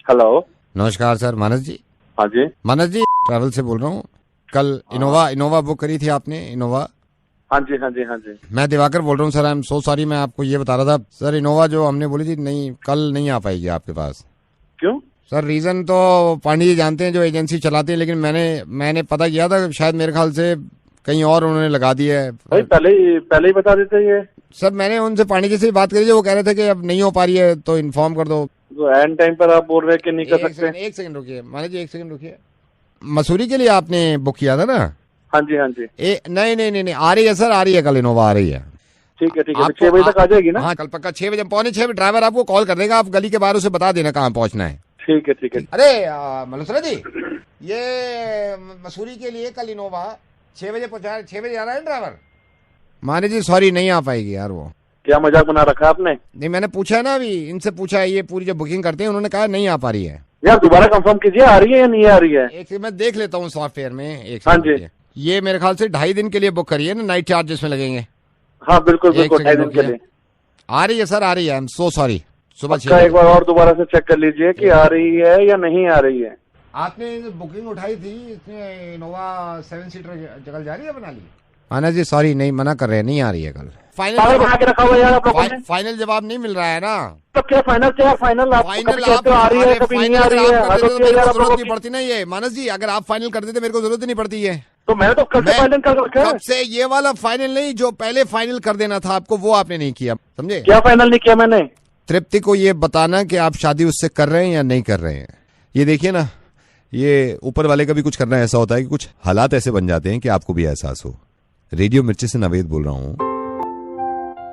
Hello. नमस्कार sir, मानस जी। हाँ जी। मानस जी, travel से बोल रहा हूँ। कल इनोवा बुक करी थी आपने, इनोवा। हाँ जी, हाँ जी, हाँ जी। मैं दिवाकर बोल रहा हूँ sir. I am so sorry. मैं आपको ये बता रहा था सर, इनोवा जो हमने बोली थी, नहीं कल नहीं आ पाएगी आपके पास। क्यों? सर रीजन तो पांडे जी जानते हैं, जो एजेंसी चलाते हैं, लेकिन मैंने पता किया था, शायद मेरे ख्याल से कहीं और उन्होंने लगा दिया भाई है। पहले ही बता देते ये। सर मैंने उनसे पांडे जी से बात करी थी, वो कह रहे थे कि अब नहीं हो पा रही है तो इन्फॉर्म कर दो। तो एंड टाइम पर आप बोल रहे हैं कि नहीं कर सकते। एक सेकंड रुकिए मानस जी, एक सेकंड रुकिए। मसूरी के लिए आपने बुक किया था ना? हाँ जी, हाँ जी। नहीं नहीं नहीं नहीं, आ रही है सर, आ रही है, कल इनोवा आ रही है। ठीक है, ठीक है, तो आपको 6 बजे तक आ जाएगी ना? हाँ, कल पक्का 6 बजे, पौने 6 बजे ड्राइवर आपको कॉल कर देगा। आप गली के बाहर उसे बता देना कहाँ पहुंचना है। ठीक है, ठीक है। अरे मलूसरा जी, ये मसूरी के लिए कल इनोवा 6 बजे पहुंचा, 6 बजे आ रहा है ड्राइवर। माने जी सॉरी, नहीं आ पाएगी यार वो। क्या मजाक बना रखा है आपने? नहीं, मैंने पूछा है ना, अभी इनसे पूछा है, ये पूरी जो बुकिंग करते हैं, उन्होंने कहा नहीं आ पा रही है। यार दोबारा कंफर्म कीजिए, आ रही है या नहीं आ रही है? एक सेकंड मैं देख लेता हूँ सॉफ्टवेयर में, एक हाँ सेकंड जी। रुकिए। ये मेरे ख्याल से 2.5 दिन के लिए बुक करी है ना, नाइट चार्ज इसमें लगेंगे। हाँ बिल्कुल एक बिल्कुल, 2.5 सेकंड दिन के रुकिए। लिए। आ रही है सर, आ रही है। आई एम सो सॉरी। सुबह 6 पक्का एक बजे बार और दोबारा से चेक कर लीजिए कि आ रही है या नहीं आ रही है। आपने बुकिंग उठाई थी, इसमें इनोवा 7 सीटर जगह जा रही है, बना ली। आनंद जी सॉरी, नहीं, मना कर रहे हैं, नहीं आ रही है कल। पागल बना के रखा हुआ यार आप लोगों ने। फाइनल जवाब नहीं मिल रहा है ना। तो क्या फाइनल, क्या फाइनल? आप कभी फाइनल कहते हो आ रही है, कभी नहीं आ रही है। आप कर हद देते तो होती है मेरे यार को आप जरूरत लोगों नहीं की। पड़ती ना। ये मानस जी, अगर आप फाइनल कर देते मेरे को जरूरत ही नहीं पड़ती है। तो मैंने तो कल से मैं फाइनल कर रखा है। कब से ये वाला फाइनल नहीं, जो पहले फाइनल कर देना था आपको, वो आपने नहीं किया, समझे? क्या फाइनल नहीं किया मैंने? तृप्ति को ये बताना कि आप शादी उससे कर रहे हैं या नहीं कर रहे हैं। ये देखिए ना, ये ऊपर वाले का भी कुछ करना ऐसा होता है कि कुछ हालात ऐसे बन जाते हैं कि आपको भी एहसास हो। रेडियो मिर्ची से नवेद बोल रहा हूँ।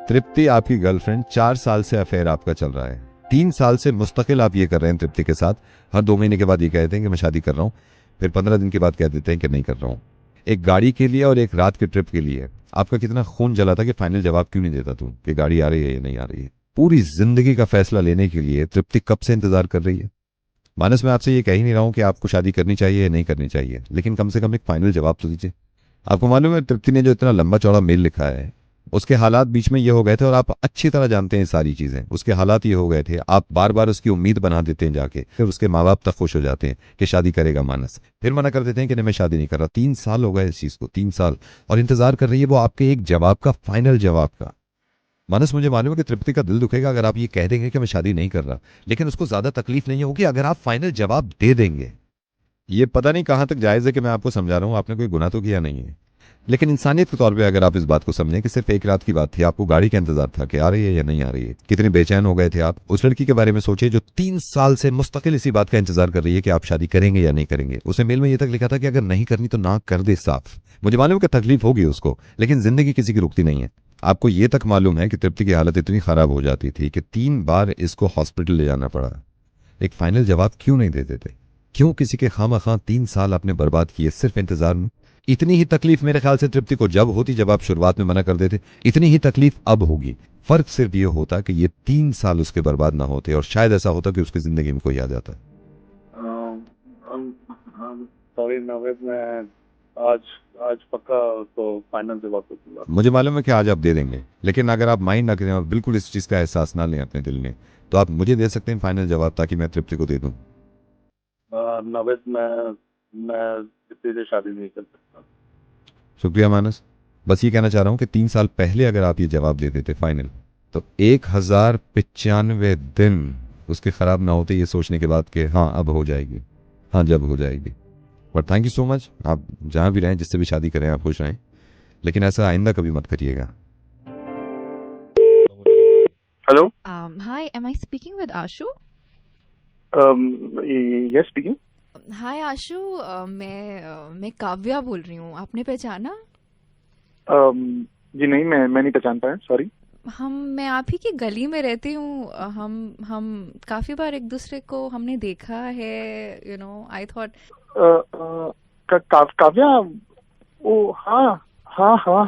तृप्ति आपकी गर्लफ्रेंड, 4 साल से अफेयर आपका चल रहा है। 3 साल से मुस्तकिल आप ये कर रहे हैं तृप्ति के साथ। हर 2 महीने के बाद ये कहते हैं कि मैं शादी कर रहा हूँ, फिर 15 दिन के बाद कह देते हैं कि नहीं कर रहा हूँ। एक गाड़ी के लिए और एक रात की ट्रिप के लिए आपका कितना खून जला था कि फाइनल जवाब क्यों नहीं देता तू कि गाड़ी आ रही है या नहीं आ रही है। पूरी जिंदगी का फैसला लेने के लिए तृप्ति कब से इंतजार कर रही है। मानस, मैं आपसे ये कह ही नहीं रहा हूं कि आपको शादी करनी चाहिए या नहीं करनी चाहिए, लेकिन कम से कम एक फाइनल जवाब तो दीजिए। आपको मालूम है तृप्ति ने जो इतना लंबा चौड़ा मेल लिखा है, उसके हालात बीच में ये हो गए थे, और आप अच्छी तरह जानते हैं सारी चीजें। उसके हालात ये हो गए थे, आप बार बार उसकी उम्मीद बना देते हैं जाके, फिर उसके माँ बाप तक खुश हो जाते हैं कि शादी करेगा मानस, फिर मना कर देते हैं कि नहीं मैं शादी नहीं कर रहा। 3 साल हो गए इस चीज को, 3 साल, और इंतजार कर रही है वो आपके एक जवाब का, फाइनल जवाब का। मानस, मुझे मालूम है कि तृप्ति का दिल दुखेगा अगर आप ये कह देंगे कि मैं शादी नहीं कर रहा, लेकिन उसको ज्यादा तकलीफ नहीं होगी अगर आप फाइनल जवाब दे देंगे। ये पता नहीं कहां तक जायज है कि मैं आपको समझा रहा हूं, आपने कोई गुनाह तो किया नहीं है, लेकिन इंसानियत के तौर पे अगर आप इस बात को समझें कि सिर्फ एक रात की बात थी, आपको गाड़ी का इंतजार था कि आ रही है या नहीं आ रही है, कितने बेचैन हो गए थे आप। उस लड़की के बारे में सोचिए जो 3 साल से मुस्तकिल इसी बात का इंतजार कर रही है कि आप शादी करेंगे या नहीं करेंगे। उसने मेल में ये तक लिखा था कि अगर नहीं करनी तो ना कर दे साफ। मुझे मालूम है कि तकलीफ होगी उसको, लेकिन जिंदगी किसी की रुकती नहीं है। आपको ये तक मालूम है कि तृप्ति की हालत इतनी खराब हो जाती थी कि 3 बार इसको हॉस्पिटल ले जाना पड़ा। एक फाइनल जवाब क्यों नहीं देते थे? क्यों किसी के खामखा 3 साल आपने बर्बाद किए सिर्फ इंतजार में? इतनी ही तकलीफ मेरे ख्याल से तृप्ति को जब होती, जब आप शुरुआत में मना कर देते, इतनी ही तकलीफ अब होगी। फर्क सिर्फ ये होता कि ये 3 साल उसके बर्बाद ना होते, और शायद ऐसा होता कि उसकी जिंदगी में कोई आ जाता। सॉरी नवेद, मैं आज आज पक्का तो फाइनल जवाब दूंगा। मुझे मालूम है कि आज आप दे देंगे, लेकिन अगर आप माइंड ना करें और बिल्कुल इस चीज का एहसास ना लें अपने दिल में, तो आप मुझे दे सकते हैं फाइनल जवाब, ताकि मैं तृप्ति को दे दूं। नवेद, मैं किसी से शादी नहीं कर सकता। शुक्रिया मानस। बस ये कहना चाह रहा हूं कि 3 साल पहले अगर आप ये जवाब दे देते फाइनल, तो 1095 दिन उसके खराब ना होते ये सोचने के बाद कि हाँ अब हो जाएगी, हाँ जब हो जाएगी। But thank you so much. आप जहां भी रहें, जिससे भी शादी करें, आप खुश रहें, लेकिन ऐसा आइंदा कभी मत करिएगा। Hello. Hi, am I speaking with Ashu? Yes speaking. Hi Ashu, मैं काव्या बोल रही हूँ, आपने पहचाना? जी नहीं, मैं नहीं पहचान पाया, सॉरी। मैं आप ही की गली में रहती हूँ। हम काफी बार एक दूसरे को हमने देखा है, आई थॉट। काव्या। ओ हाँ हाँ हाँ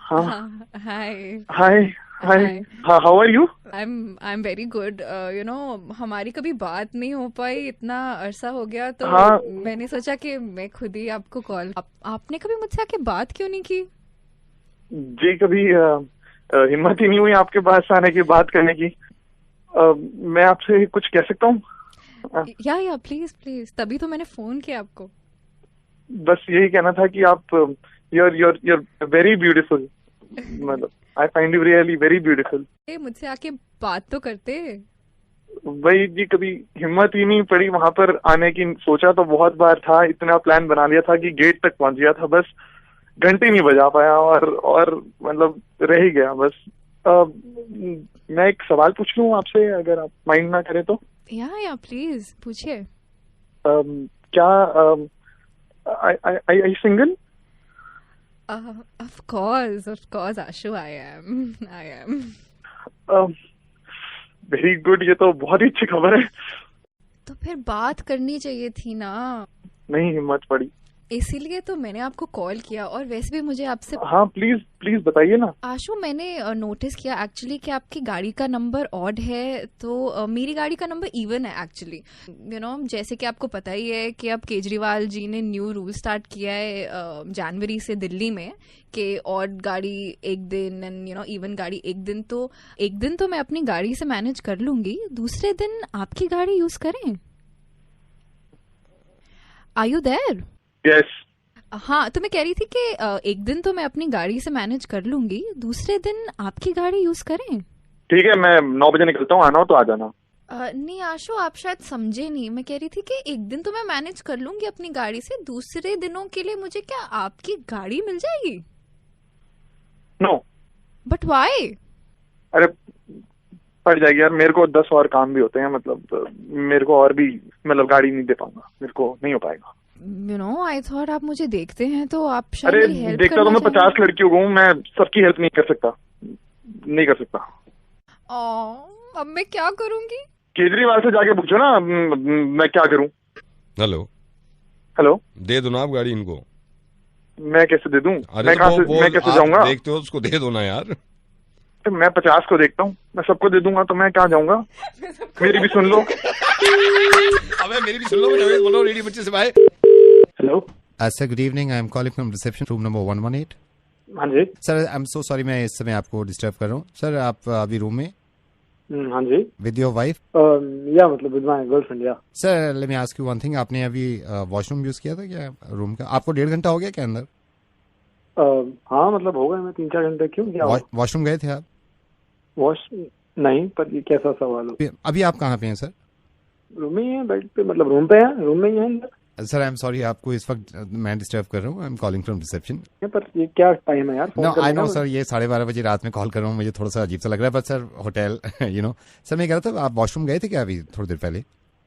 हाँ। Hi. Hi hi. Hi. How are you? I am very good. हमारी कभी बात नहीं हो पाई, इतना अरसा हो गया, तो हाँ। मैंने सोचा कि मैं खुद ही आपको कॉल। आपने कभी मुझसे आके बात क्यों नहीं की? जी कभी हिम्मत ही नहीं हुई आपके पास आने की, बात करने की। मैं आपसे कुछ कह सकता हूँ? या प्लीज प्लीज, तभी तो मैंने फोन किया आपको। बस यही कहना था कि आप you're वेरी ब्यूटीफुल, मतलब I find you really very beautiful. मुझसे आके बात तो करते। वही जी, कभी हिम्मत ही नहीं पड़ी वहां पर आने की। सोचा तो बहुत बार था, इतना प्लान बना लिया था कि गेट तक पहुंच गया था, बस घंटे नहीं बजा पाया और मतलब रह ही गया बस। मैं एक सवाल पूछ लूं आपसे, अगर आप माइंड ना करें तो? या प्लीज पूछिए। क्या I single? Of course Ashu, I am. Very good, ये तो बहुत ही अच्छी खबर है। तो फिर बात करनी चाहिए थी ना। नहीं हिम्मत पड़ी, इसीलिए तो मैंने आपको कॉल किया। और वैसे भी मुझे आपसे, हाँ प्लीज प्लीज बताइए ना। आशु, मैंने नोटिस किया एक्चुअली कि आपकी गाड़ी का नंबर ऑड है, तो मेरी गाड़ी का नंबर इवन है एक्चुअली। जैसे कि आपको पता ही है कि अब केजरीवाल जी ने न्यू रूल स्टार्ट किया है जनवरी से दिल्ली में, कि ऑड गाड़ी एक दिन एंड इवन गाड़ी एक दिन। तो एक दिन तो मैं अपनी गाड़ी से मैनेज कर लूंगी, दूसरे दिन आपकी गाड़ी यूज करें। Are you there? यस। हाँ, तो मैं कह रही थी कि एक दिन तो मैं अपनी गाड़ी से मैनेज कर लूंगी, दूसरे दिन आपकी गाड़ी यूज करें। ठीक है, मैं 9 बजे निकलता हूँ, आना हो तो आ जाना। नहीं आशु, आप शायद समझे नहीं। मैं कह रही थी कि एक दिन तो मैं मैनेज कर लूंगी अपनी गाड़ी से, दूसरे दिनों के लिए मुझे क्या आपकी गाड़ी मिल जाएगी? नो। But why? अरे पड़ जाएगी यार, मेरे को 10 और काम भी होते हैं, मतलब मेरे को और भी, मतलब गाड़ी नहीं दे पाऊंगा, मेरे को नहीं हो पाएगा। आई थॉट आप मुझे देखते हैं तो आप शायद अरे मेरी हेल्प देखता तो मैं 50 लड़कियों को हूँ, मैं सबकी हेल्प नहीं कर सकता। अब मैं क्या करूंगी? केजरीवाल से जाके पूछो ना मैं क्या करूं। हेलो, दे दो ना आप गाड़ी इनको। मैं कैसे दे दूं? अरे मैं कैसे जाऊंगा? देखते हो उसको दे दो ना यार। तो मैं 50 को देखता हूँ, मैं सबको दे दूंगा तो मैं कहाँ जाऊंगा? मेरी भी सुन लो। अबे मेरी भी सुन लो, मैं बोल रहा हूँ रेडियो मिर्ची से। भाई hello sir, good evening, I am calling from reception room number 118। हाँ जी sir, I am so sorry, मैं इस समय आपको डिस्टर्ब कर रहा हूँ। सर, आप अभी रूम में? हाँ जी। With your wife? या मतलब विद माय गर्लफ्रेंड। या sir, late me ask you one thing, आपने अभी वॉशरूम यूज किया था क्या रूम का? आपको 1.5 घंटा हो गया क्या अंदर? हाँ मतलब हो गए, मैं 3-4 घंटे। क्यों, क्या वॉशरूम गए थे आप? वॉश नहीं, पर ये कैसा सवाल हो? अभी आप कहाँ पे हैं सर? रूम में ही है, बेड पे, मतलब रूम पे है, रूम में ही है अंदर। सर, आई एम सॉरी, आपको इस वक्त मैं डिस्टर्ब कर रहा हूँ। आई एम कॉलिंग फ्रॉम रिसेप्शन। पर ये क्या टाइम है यार? नो, आई नो सर, ये 12:30 बजे रात में कॉल कर रहा हूँ, मुझे थोड़ा सा अजीब सा लग रहा है, बट सर होटल सर मैं कह रहा था, आप वॉशरूम गए थे क्या अभी थोड़ी देर पहले?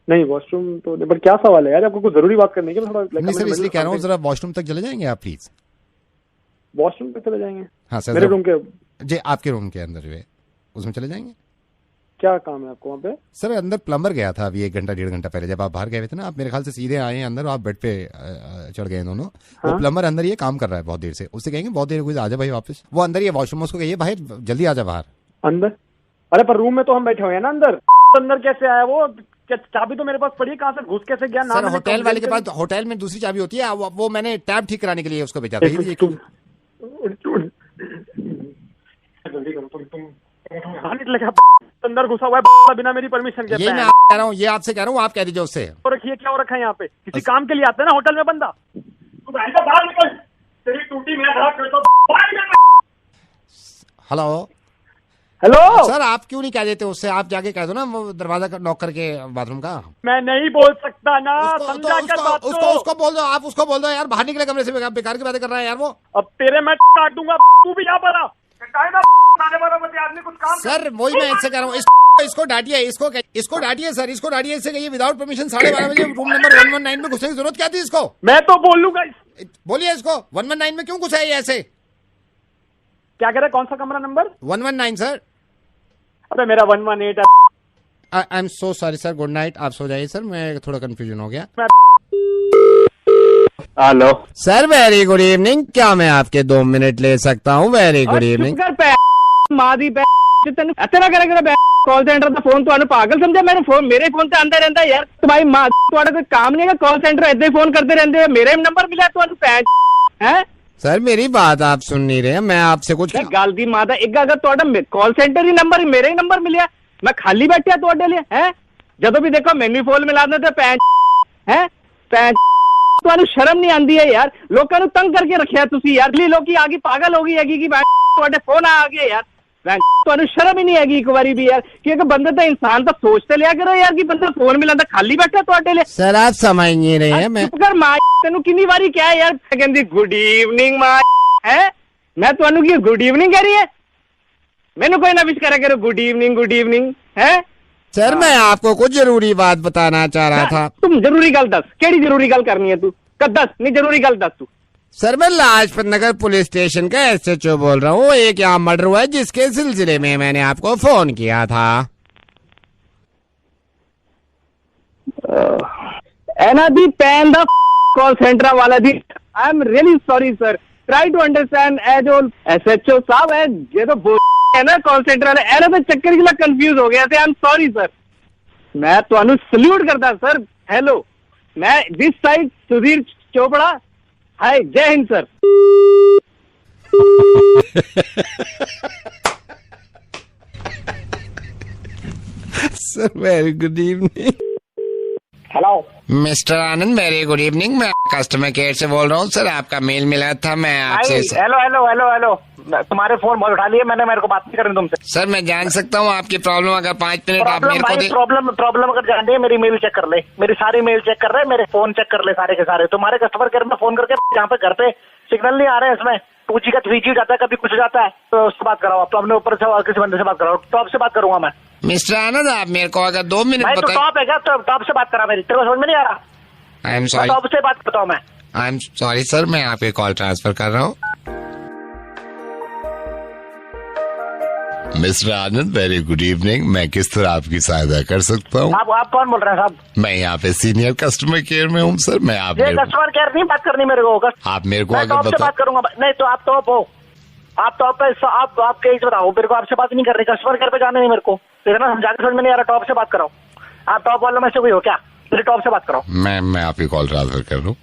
नहीं, वॉशरूम तो नहीं, पर क्या सवाल है यार? आपको कुछ जरूरी बात करनी है क्या? थोड़ा नहीं सर, इसलिए कह रहा हूँ, जरा वॉशरूम तक चले जाएंगे आप प्लीज? वॉशरूम पे चले जाएंगे? हाँ सर, मेरे रूम के? जी, आपके रूम के अंदर जो है उसमें चले जाएंगे। क्या काम है आपको वहाँ पे? सर, अंदर प्लम्बर गया था अभी 1-1.5 घंटा पहले, जब आप बाहर गए थे ना, आप मेरे ख्याल से सीधे आए हैं अंदर, आप बेड पे चढ़ गए दोनों। हाँ? वो प्लम्बर अंदर ये काम कर रहा है बहुत देर से, उससे कहेंगे बहुत देर हुई, आजा भाई वापस। वो अंदर ही है वॉशरूम, उसको कहिए भाई जल्दी आजा बाहर। अंदर? अरे पर रूम में तो हम बैठे हुए हैं ना अंदर। अंदर कैसे आया वो? चाबी तो मेरे पास पड़ी है, कहाँ से घुस कैसे गया? सर, होटल वाले के पास, होटल में दूसरी चाबी होती है, वो मैंने टैब ठीक कराने के लिए उसको भेजा था। अंदर घुसा हुआ है बिना मेरी परमिशन के। ये मैं कह रहा हूँ, ये आपसे कह रहा हूँ, आप कह दीजिए उससे। रखिए, क्या हो रखा है यहाँ पे? किसी काम के लिए आता है ना होटल में बंदा। तू बाहर निकल, तेरी टूटी मैं खराब करता हूँ। हेलो हेलो सर, आप क्यों नहीं कह देते उससे? आप जाके कह दो ना, वो दरवाजा नॉक करके बाथरूम का। मैं नहीं बोल सकता ना, समझा कर बात को। उसको बोल दो, आप उसको बोल दो यार, बाहर निकले कमरे से, बेकार की बातें कर रहा है यार वो। अब तेरे मैं काट दूंगा, तू भी यहाँ पर आ। आदमी कुछ काम। सर, वही मैं इससे कह रहा हूँ, इसको डांटिए, इसको डांटिए सर, इसको डांटिए, इससे कहिए विदाउट परमिशन 12:30 बजे रूम नंबर 119 में घुसने की जरूरत क्या थी इसको? मैं तो बोलूंगा। बोलिए इसको, 119 में क्यों घुसा है ऐसे? क्या कह रहे? कौन सा कमरा नंबर? 119 सर। अबे मेरा 118 है। आई am so sorry sir, good night, आप सो जाइए सर, मैं थोड़ा कंफ्यूजन हो गया। Hello sir, very good evening, क्या मैं आपके 2 मिनट ले सकता हूँ? Very good evening. तेरा कॉल सेंटर का फोन तो पागल समझा? मेरे फोन से अंदर रहता है यार। तो भाई मां कोई काम नहीं है, कॉल सेंटर ऐसे ही फोन करते रहते हैं। मेरे नंबर मिला तो है सर, मेरी बात आप सुन नहीं रहे, मैं आपसे कुछ गलती माता एक अगर कॉल सेंटर ही नंबर मेरे ही नंबर मिले, मैं खाली बैठा लिए है ਜਦੋਂ ਵੀ ਦੇਖੋ ਮੈਨੂੰ ਹੀ ਫੋਨ ਮਿਲਾ ਦਿੰਦੇ ਤੇ ਭੈਣ ਤੁਹਾਨੂੰ ਸ਼ਰਮ ਨਹੀਂ ਆਉਂਦੀ ਹੈ ਯਾਰ, ਲੋਕਾਂ ਨੂੰ ਤੰਗ ਕਰਕੇ ਰੱਖਿਆ ਤੁਸੀਂ ਯਾਰ। ਲਈ ਲੋਕੀ ਆ ਗਈ ਪਾਗਲ ਹੋ ਗਈ ਹੈਗੀ ਕਿ ਤੁਹਾਡੇ ਫੋਨ ਆ ਗਏ ਯਾਰ। ਤੁਹਾਨੂੰ ਸ਼ਰਮ ਹੀ ਨਹੀਂ ਹੈਗੀ ਇੱਕ ਵਾਰੀ ਵੀ ਯਾਰ, ਕਿਉਂਕਿ ਬੰਦੇ ਤਾਂ ਇਨਸਾਨ ਤਾਂ ਸੋਚ ਤੇ ਲਿਆ ਕਰੋ ਯਾਰ ਕਿ ਬੰਦਾ ਫੋਨ ਮਿਲਾਂਦਾ ਖਾਲੀ ਬੈਠਾ ਤੁਹਾਡੇ ਲਈ। सर आप समझ नहीं रहे हैं। मैं ਚੁੱਪ ਕਰ ਮਾਂ, ਤੈਨੂੰ ਕਿੰਨੀ ਵਾਰੀ ਕਿਹਾ ਯਾਰ, ਕਹਿੰਦੀ ਗੁੱਡ ਈਵਨਿੰਗ ਮਾਂ ਹੈ। ਮੈਂ ਤੁਹਾਨੂੰ ਕੀ ਗੁੱਡ ਈਵਨਿੰਗ ਕਹਿ ਰਹੀ ਹੈ? ਮੈਨੂੰ ਕੋਈ ਨਾ ਵਿਸ਼ ਕਰਿਆ ਕਰੋ ਗੁੱਡ ਈਵਨਿੰਗ ਹੈ। सर मैं आपको कुछ जरूरी बात बताना चाह रहा था। तुम जरूरी गल दस, केड़ी जरूरी गल करनी है तू? दस नहीं जरूरी गल दस तू। सर मैं लाजपत नगर पुलिस स्टेशन का SHO बोल रहा हूँ। एक यहाँ मर्डर हुआ है जिसके सिलसिले में मैंने आपको फोन किया था। एना दी पैन दा कॉल सेंटर वाला दी, I am really sorry sir, try to understand. ए जो SHO साहब है ये तो बोल है ना कॉल सेंटर वाले, एना तो चक्कर में कंफ्यूज हो गया थे। I am sorry sir. मैं ਤੁਹਾਨੂੰ सल्यूट करता सर। हेलो, मैं this side Sudhir Chopra. Hi, जय हिंद sir. Sir very good evening. Hello mister Anand very good evening. मैं कस्टमर केयर से बोल रहा हूँ। सर आपका मेल मिला था, मैं आपसे। हेलो तुम्हारे फोन बहुत उठा लिए मैंने, मेरे को बात नहीं करनी तुमसे। सर मैं जान सकता हूँ आपकी प्रॉब्लम, अगर 5 मिनट आप मेरे को दे। प्रॉब्लम अगर जानते हैं मेरी मेल चेक कर ले, मेरी सारी मेल चेक कर रहे, मेरे फोन चेक कर ले सारे के सारे। तुम्हारे कस्टमर केयर में फोन करके जहाँ पे घर पे सिग्नल नहीं आ रहे हैं, इसमें 2G का 3G जाता है, कभी कुछ हो जाता है, तो उससे बात कराओ। तो अपने ऊपर से किसी बंदे से बात कराओ, टॉप से बात करूंगा मैं। मिस्टर आनंद आप मेरे को अगर 2 मिनट भाई तो बताएं। टॉप है क्या? तो टॉप से बात करा मेरी, तेरे को समझ में नहीं आ रहा? आई एम सॉरी। टॉप से बात करता हूँ मैं। आई एम सॉरी सर, मैं आपके कॉल ट्रांसफर कर रहा हूँ। Mister Anand very good evening. मैं किस तरह आपकी सहायता कर सकता हूँ? आप कौन बोल रहे हैं साहब? मैं यहाँ पे सीनियर कस्टमर केयर में हूँ सर। मैं आप ये कस्टमर केयर नहीं बात करनी मेरे को। आप मेरे को मैं अगर टॉप से बता। बात करूंगा। नहीं तो आप टॉप हो, आप टॉप पे, आप आपके एज बताओ मेरे को। आपसे बात नहीं कर रही, कस्टमर केयर पे जाना नहीं मेरे को, इतना समझा के समझ में नहीं आ रहा। टॉप से बात कराओ। आप टॉप वालों में से कोई हो क्या? मेरे टॉप से बात कराओ। मैं आपकी कॉल ट्रांसफर कर रहा हूँ।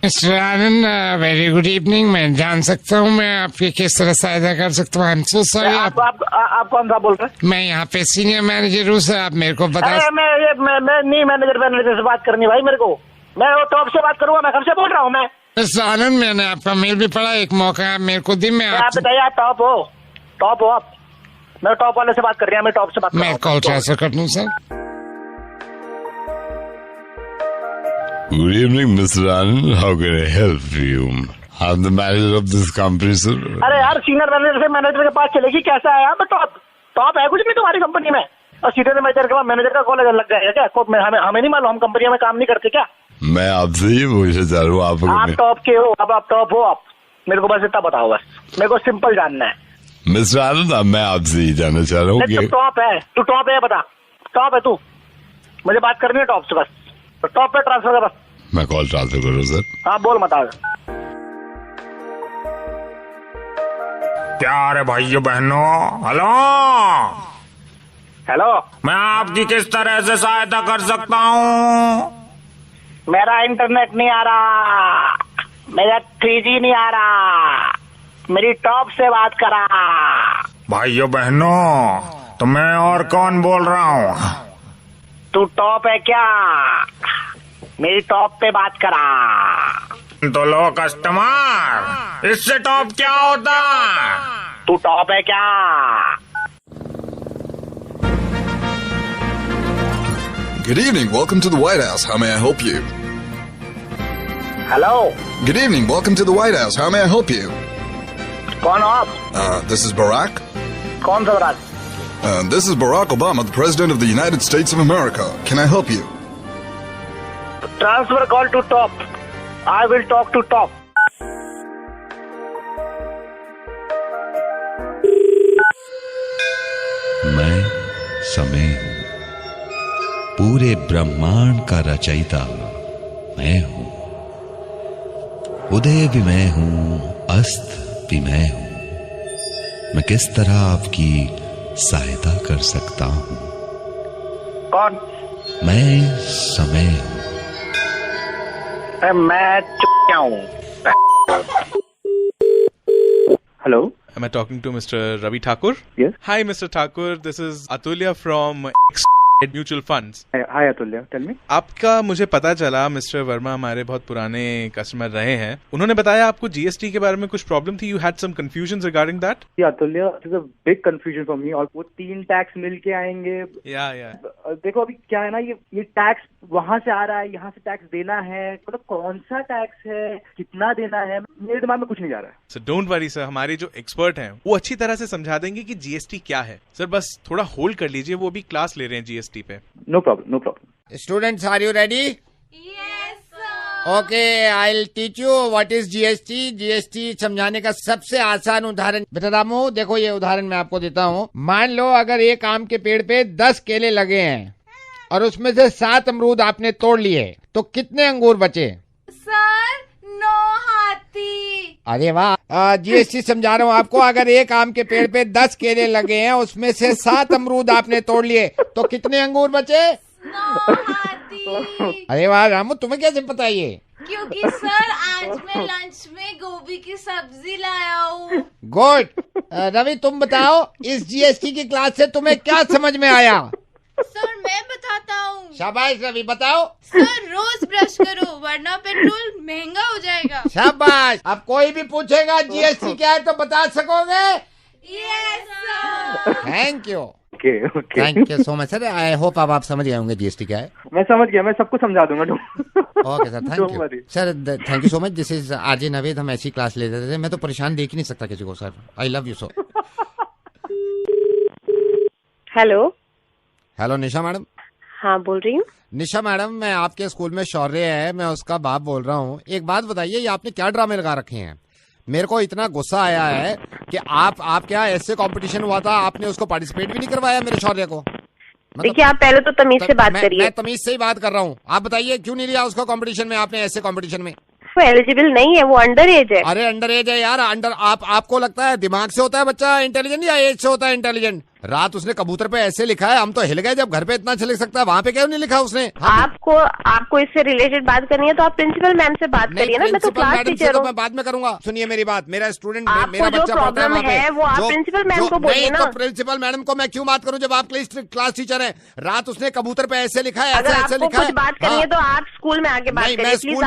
Mister Anand very good evening. मैं जान सकता हूँ मैं आपकी किस तरह सहायता कर सकता हूँ? आई एम सो सॉरी। आप कौन सा बोल रहे हैं? मैं यहाँ पे सीनियर मैनेजर हूँ सर। आप मेरे को बता। मैं नहीं मैनेजर से बात करनी भाई मेरे को। मैं वो टॉप से बात करूंगा। मैं कब से बोल रहा हूँ मैं? मिस्टर आनंद मैंने आपका मेल भी पढ़ा, एक मौका आप मेरे को दी। मैं आप बताइए, आप टॉप हो आप? मैं टॉप वाले से बात कर रही हूँ, मैं टॉप से बात कर रहा मैं हूँ। कॉल ट्रांसफर कर दूँ sir. Good evening mister Anand, how can I help you? I am the manager of this company sir. अरे यार सीनियर मैनेजर से मैनेजर के पास चलेगी कैसा है? मैं टॉप है कुछ नहीं तुम्हारी कंपनी में। और सीनियर मैनेजर के बाद मैनेजर का कॉल लग गया क्या? हमें नहीं मालूम, हम कंपनी में काम नहीं करते क्या? मैं आपसे ही पूछना चाह रहा हूँ। आप टॉप के हो? अब आप टॉप हो आप? मेरे को बस इतना बताओ, बस मेरे को सिंपल जानना है। मिस्टर आनंद मैं आपसे ही जानना चाह रहा हूँ तू टॉप है, तू टॉप है, बता टॉप है तू? मुझे बात करनी है टॉप से, बस तो टॉप पे ट्रांसफर कर बस। मैं कॉल ट्रांसफर करूँ सर? हाँ बोल मत। प्यारे भाइयों बहनों, हेलो हेलो, मैं आपकी किस तरह से सहायता कर सकता हूँ? मेरा इंटरनेट नहीं आ रहा, मेरा 3G नहीं आ रहा, मेरी टॉप से बात करा। भाइयों बहनों, तो मैं और कौन बोल रहा हूँ? तू टॉप है क्या? मेरी टॉप पे बात करा। तो लो कस्टमर, इससे टॉप क्या होता? तू टॉप है क्या? Good evening, welcome to the White House. How may I help you? Hello, Good evening, welcome to the White House. How may I help you? कौन हो आप? This is Barack. कौन सा बरात? This is Barack Obama, the President of the United States of America. Can I help you? Transfer call to top. I will talk to top. मैं समय हूं, पूरे ब्रह्मांड का रचयिता मैं हूं। उदय भी मैं हूं, अस्त भी मैं हूं। मैं किस तरह आपकी सहायता कर सकता हूं? कौन? मैं समय हूं। मैं चुप हूँ। Hello, Am I talking to Mr. Ravi Thakur? Yes. Hi, Mr. Thakur. This is Atulya from Mutual Funds. हाय अतुल्य, टेल मी। आपका मुझे पता चला मिस्टर वर्मा हमारे बहुत पुराने कस्टमर रहे हैं। उन्होंने बताया आपको जीएसटी के बारे में कुछ प्रॉब्लम थी। You had some confusion regarding that. Atulya, it is a big confusion for me. और वो 3 टैक्स मिलके आएंगे। या देखो अभी क्या है ना, ये टैक्स वहां से आ रहा है, यहाँ से टैक्स देना है, मतलब कौन सा टैक्स है, कितना देना है, मेरे दिमाग में कुछ नहीं जा रहा है। सर डोंट वरी सर, हमारे जो एक्सपर्ट हैं वो अच्छी तरह से समझा देंगे कि जीएसटी क्या है। सर बस थोड़ा होल्ड कर लीजिए, वो अभी क्लास ले रहे हैं जीएसटी पे। No problem, no problem. Students, are you ready? Yes, sir. Okay, I will teach you what is GST. GST समझाने का सबसे आसान उदाहरण, बेटा रामू देखो, ये उदाहरण मैं आपको देता हूँ। मान लो अगर एक आम के पेड़ पे 10 केले लगे हैं और उसमें से 7 अमरूद आपने तोड़ लिए, तो कितने अंगूर बचे? सर 9 हाथी। अरे वाह, जीएसटी समझा रहा हूँ आपको। अगर एक आम के पेड़ पे 10 केले लगे हैं, उसमें से 7 अमरूद आपने तोड़ लिए, तो कितने अंगूर बचे? 9 हाथी। अरे वाह रामू, तुम्हें कैसे पता ये? क्योंकि सर आज मैं लंच में गोभी की सब्जी लाया हूँ। गुड। रवि तुम बताओ, इस जीएसटी की क्लास से तुम्हें क्या समझ में आया? सर मैं बताता हूँ। शाबाश रवि, बताओ। सर रोज ब्रश करो वरना पेट्रोल महंगा हो जाएगा। शाबाश। अब कोई भी पूछेगा जीएसटी क्या है तो बता सकोगे? Yes sir. Thank you. Okay, thank you so much sir. I hope अब आप समझ गए होंगे जीएसटी क्या है। मैं समझ गया, मैं सबको समझा दूंगा। Okay sir, thank you sir. Thank you so much. This is RJ Naved. हम ऐसी क्लास लेते थे। मैं तो परेशान देख ही नहीं सकता किसी को sir. I love you so. Hello hello Nisha madam. हाँ बोल रही हूँ। निशा मैडम, मैं आपके स्कूल में शौर्य है, मैं उसका बाप बोल रहा हूँ। एक बात बताइए, ये आपने क्या ड्रामे लगा रखे हैं? मेरे को इतना गुस्सा आया है कि आप क्या ऐसे कंपटीशन हुआ था, आपने उसको पार्टिसिपेट भी नहीं करवाया मेरे शौर्य को। देखिए आप पहले तो तमीज से बात करिए। मैं तमीज से ही बात कर रहा हूँ। आप बताइए क्यों नहीं लिया उसको कंपटीशन में आपने? ऐसे कंपटीशन में वो एलिजिबल नहीं है, वो अंडर एज है। अरे अंडर एज है यार। आपको लगता है दिमाग से होता है बच्चा इंटेलिजेंट या एज से होता है इंटेलिजेंट? रात उसने कबूतर पे ऐसे लिखा है, हम तो हिल गए जब घर पे इतना अच्छा लिख सकता है, वहाँ पे क्यों नहीं लिखा उसने? आपको इससे रिलेटेड बात करनी है तो आप प्रिंसिपल मैम से बात करिए ना। मैं तो क्लास टीचर हूँ। मैं बाद में करूंगा। सुनिए मेरी बात, मेरा स्टूडेंट, मेरा बच्चा प्रॉब्लम है वो आप प्रिंसिपल मैम को बोलिए ना। प्रिंसिपल मैडम को मैं क्यों बात करूँ जब आप क्लास टीचर है? रात उसने कबूतर पे ऐसे लिखा है, अगर आपको कुछ बात करनी है तो आप स्कूल में आके बात करिए प्लीज।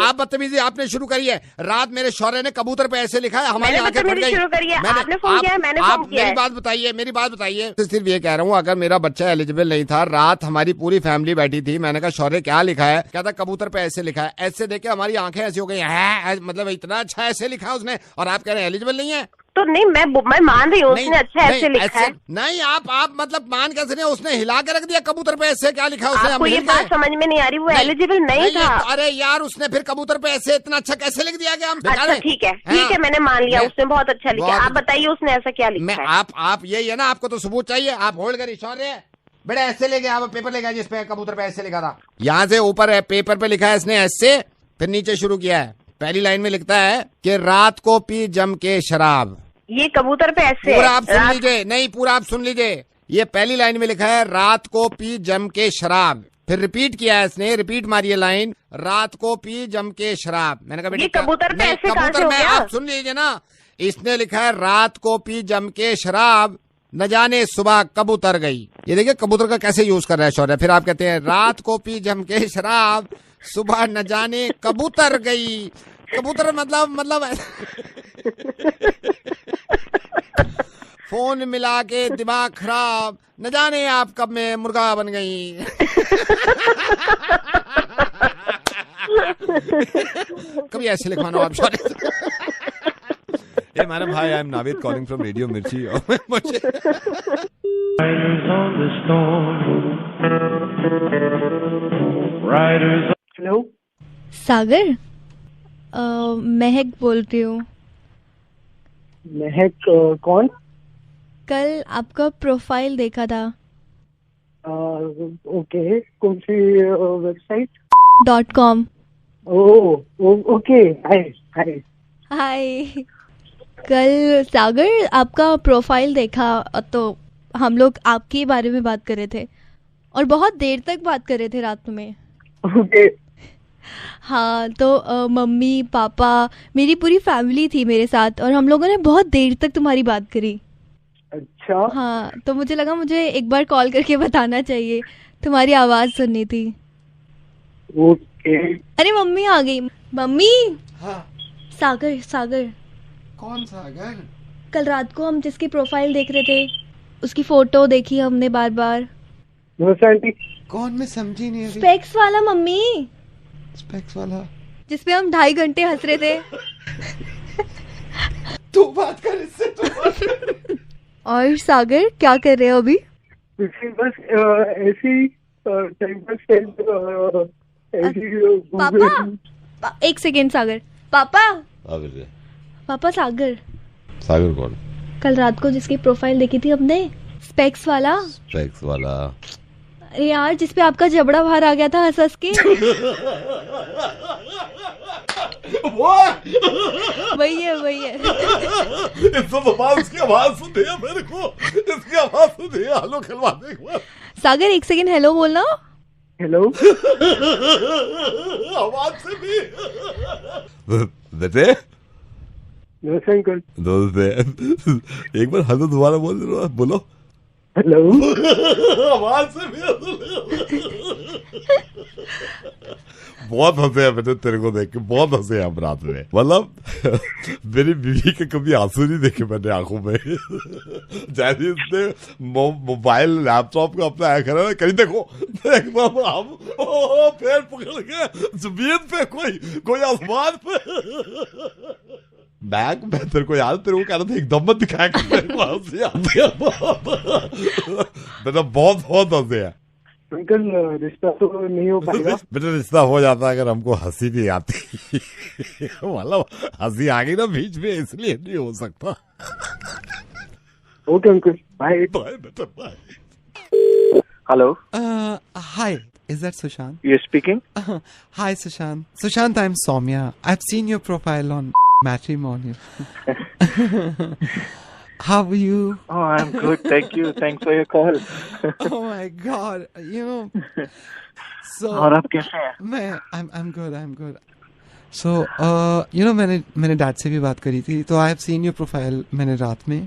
आप बदतमीजी आपने शुरू करी है। रात मेरे शौर्य ने कबूतर पे ऐसे लिखा है, हमारी आंखें फट गई। शुरू करिए, आपने फोन किया है, मैंने फोन किया है। मेरी बात बताइए। सिर्फ ये कह रहा हूँ, अगर मेरा बच्चा एलिजिबल नहीं था, रात हमारी पूरी फैमिली बैठी थी, मैंने कहा शौर्य क्या लिखा है? कहता कबूतर पे ऐसे लिखा है। ऐसे देख के हमारी आंखें ऐसी हो गई हैं, मतलब इतना अच्छा ऐसे लिखा है उसने, और आप कह रहे हैं एलिजिबल नहीं है? तो नहीं, मैं मान रही हूँ उसने अच्छा ऐसे लिखा है। नहीं, आप मतलब मान कैसे नहीं? उसने हिला के रख दिया कबूतर पे ऐसे, क्या लिखा उसने? आपको ये बात समझ में नहीं आ रही? वो एलिजिबल नहीं था। अरे यार, उसने फिर कबूतर पे ऐसे इतना अच्छा कैसे लिख दिया? हम अच्छा ठीक है, मैंने मान लिया, उसने बहुत अच्छा लिखा। आप बताइए उसने ऐसा क्या लिखा है? आप यही है ना, आपको तो सबूत चाहिए। आप होल्ड करिए शौर्य, बेटा ऐसे ले गया, आप पेपर ले गया जिसपे कबूतर पे ऐसे लिखा था। यहाँ से ऊपर है पेपर पे लिखा है इसने ऐसे, फिर नीचे शुरू किया है। पहली लाइन में लिखता है कि रात को पी जम के शराब। ये कबूतर पे ऐसे पूरा आप सुन लीजिए। नहीं, पूरा आप सुन लीजिए। ये पहली लाइन में लिखा है रात को पी जम के शराब, फिर रिपीट किया है इसने, रिपीट मारिए लाइन, रात को पी जम के शराब। मैंने कहा बेटा कबूतर पे ऐसे कहां से हो गया? आप सुन लीजिए ना, इसने लिखा है रात को पी जम के शराब, न जाने सुबह कब उतर गई। ये देखिए कबूतर का कैसे यूज कर रहा है शौर्य। फिर आप कहते हैं रात को पी जम के शराब, सुबह न जाने कब उतर गई। कबूतर मतलब फोन मिला के दिमाग खराब, न जाने आप कब में मुर्गा बन गई। कभी ऐसे लिखवाना आप Shaurya. Hey madam, hi, I'm Navid calling from Radio Mirchi. Hello Sagar, Mahak बोल रही हूँ। महक कौन? कल आपका प्रोफाइल देखा था। ओके, कौन सी वेबसाइट? .com। ओके, हाय। हाय। कल सागर आपका प्रोफाइल देखा तो हम लोग आपके बारे में बात कर रहे थे और बहुत देर तक बात कर रहे थे रात में। ओके। हाँ तो मम्मी पापा मेरी पूरी फैमिली थी मेरे साथ और हम लोगों ने बहुत देर तक तुम्हारी बात करी। अच्छा। हाँ तो मुझे लगा मुझे एक बार कॉल करके बताना चाहिए, तुम्हारी आवाज सुननी थी। ओके। अरे मम्मी आ गई। मम्मी। हाँ। सागर सागर। कौन सागर? कल रात को हम जिसकी प्रोफाइल देख रहे थे उसकी फोटो देखी हमने बार बार। कौन? मैं समझी नहीं। स्पेक्स वाला मम्मी। स्पेक्स वाला जिसपे हम 2.5 घंटे हंस रहे थे। तू बात कर इससे, तू बात कर। और सागर क्या कर रहे हो अभी? बस ऐसी टाइम पास। पापा एक सेकेंड सागर। पापा पापा सागर। सागर कौन? कल रात को जिसकी प्रोफाइल देखी थी हमने, स्पेक्स वाला। स्पेक्स वाला? अरे यार जिसपे आपका जबड़ा बाहर आ गया था हंस हंस के। वही है वही है। इसकी आवाज सुन दिया मेरे को, इसकी आवाज सुन दिया। हेलो खिलवा दे एक बार। सागर एक सेकेंड हेलो बोलना। हेलो। आवाज से भी। बेटे अंकल। एक बार हेलो दोबारा बोलो। हेलो। आवाज से भी। बहुत हंसे हैं बेटे तेरे को देख के, बहुत हंसे हैं हम रात में। मतलब मेरी बीवी के कभी आंसू नहीं देखे मैंने आंखों में। जैसे इसने मोबाइल लैपटॉप का अपना करा ना, कहीं देखो एक बार हम पैर पकड़ के जमीन पे कोई आसमान पे। बैग मैं तेरे को याद, तेरे को कह रहा था एकदम मत दिखाया बेटा। बहुत हंसे हैं अंकल। रिश्ता तो नहीं हो पाएगा। बेटा रिश्ता हो जाता अगर हमको हंसी नहीं आती। मतलब हंसी आ गई ना बीच में, इसलिए नहीं हो सकता। ओके अंकल, बाय बाय बेटा bye. Hello. Hi, is that Sushant? Yes, speaking. Hi Sushant. Sushant, I'm Soumya. I've seen your profile on Matrimonial. How are you? Oh, I'm good. Thank you. Thanks for your call. Oh my God. You know. So. और आप कैसे हैं? I'm good. I'm good. So, you know, मैंने dad से भी बात करी थी, तो I have seen your profile मैंने रात में.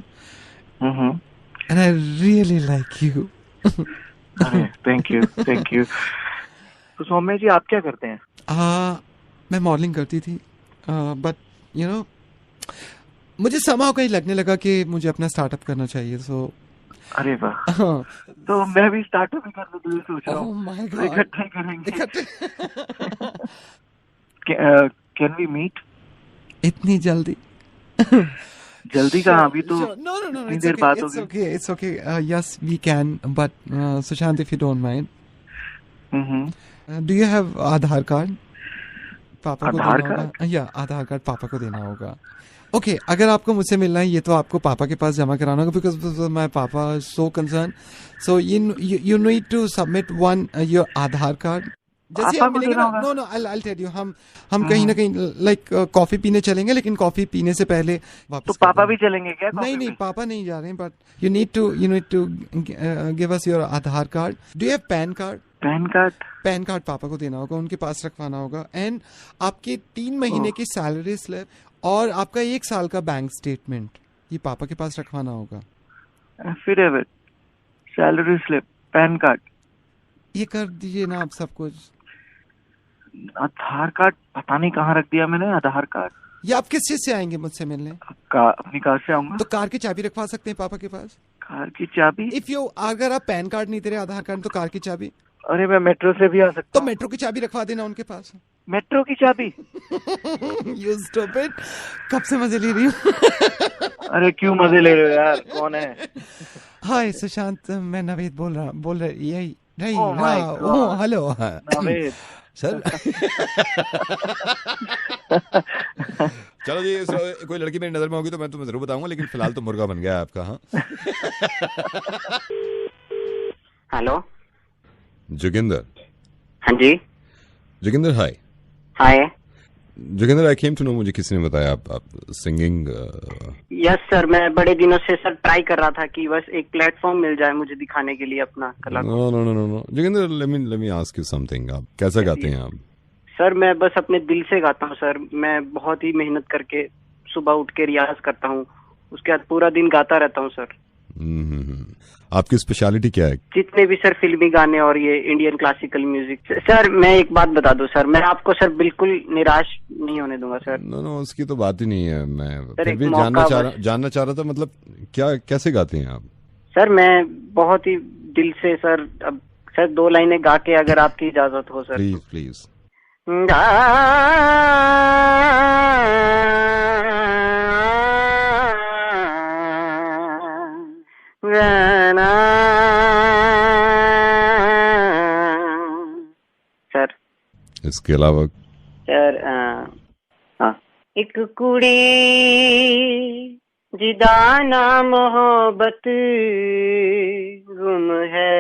And I really like you. Thank you. Thank you. तो सौम्या जी आप क्या करते हैं? मैं मॉडलिंग करती थी, बट यू नो मुझे somehow कहीं लगने लगा कि मुझे अपना स्टार्टअप करना चाहिए। सो अरे वाह। तो मैं भी स्टार्टअप ही करने के लिए सोच रहा हूँ। इकट्ठे करेंगे। Can we meet? इतनी जल्दी? जल्दी कहाँ, अभी तो no, देर बात होगी। It's okay. Yes, we can, but Sushant, if you don't mind, do you have Aadhaar card? पापा को आधार देना होगा। या आधार कार्ड पापा को देना होगा। ओके, अगर आपको मुझसे मिलना है ये तो आपको पापा के पास जमा कराना होगा, बिकॉज माय पापा सो concern. So you need to submit one your Aadhaar card. जैसे आप मिलेंगे ना, नो I'll tell you, हम कहीं ना कहीं लाइक कॉफी पीने चलेंगे, लेकिन कॉफी पीने से पहले वापस। तो पापा भी चलेंगे क्या? नहीं पापा नहीं जा रहे हैं, but you need to give us your Aadhaar card. Do you have pan card? Pan card पापा को देना होगा, उनके पास रखवाना होगा। एंड आपके 3 महीने की सैलरी स्लिप और आपका 1 साल का बैंक स्टेटमेंट, ये पापा के पास रखवाना होगा। फिर सैलरी स्लिप, पैन कार्ड, ये कर दीजिए ना आप सब कुछ। आधार कार्ड पता नहीं कहाँ रख दिया मैंने। आधार कार्ड। ये आप किस चीज से आएंगे मुझसे मिलने? अपनी कार से आऊंगा। तो कार की चाबी रखवा सकते हैं पापा के पास। कार की चाबी? अगर आप पैन कार्ड नहीं दे रहे, आधार कार्ड, तो कार की चाबी। अरे मैं मेट्रो से भी आ सकता हूँ। तो मेट्रो की चाबी रखवा देना उनके पास। मेट्रो की चाबी? You stupid. कब से मजे ले रही हूँ? अरे क्यों मजे ले रहे हो यार? कौन है? हाय सुशांत, मैं नवेद बोल रहा यही नहीं। Hello Naved sir. चलो जी, कोई लड़की मेरी नजर में होगी तो मैं तुम्हें जरूर बताऊंगा, लेकिन फिलहाल तो मुर्गा बन गया आपका। हाँ हेलो जोगिंदर। हाँ जी जोगिंदर, हाय जोगिंदर, आई केम टू नो, मुझे किसी ने बताया आप सिंगिंग। यस सर, मैं बड़े दिनों से सर ट्राई कर रहा था कि बस एक प्लेटफॉर्म मिल जाए मुझे दिखाने के लिए अपना कला। No Joginder, let me ask you something. आप कैसा गाते हैं आप? सर मैं बस अपने दिल से गाता हूँ सर। मैं बहुत ही मेहनत करके सुबह उठ के रियाज करता हूँ, उसके बाद पूरा दिन गाता रहता हूँ सर। आपकी स्पेशलिटी क्या है? जितने भी सर फिल्मी गाने और ये इंडियन क्लासिकल म्यूजिक। सर मैं एक बात बता दूं सर, मैं आपको सर बिल्कुल निराश नहीं होने दूंगा सर। नो उसकी तो बात ही नहीं है। मैं सर, फिर एक भी जानना चाह रहा था, मतलब क्या कैसे गाते हैं आप? सर मैं बहुत ही दिल से सर, अब सर 2 लाइनें गा के अगर आपकी इजाजत हो सर। प्लीज। सर इसके अलावा सर एक कुड़ी जिदाना मोहब्बत गुम है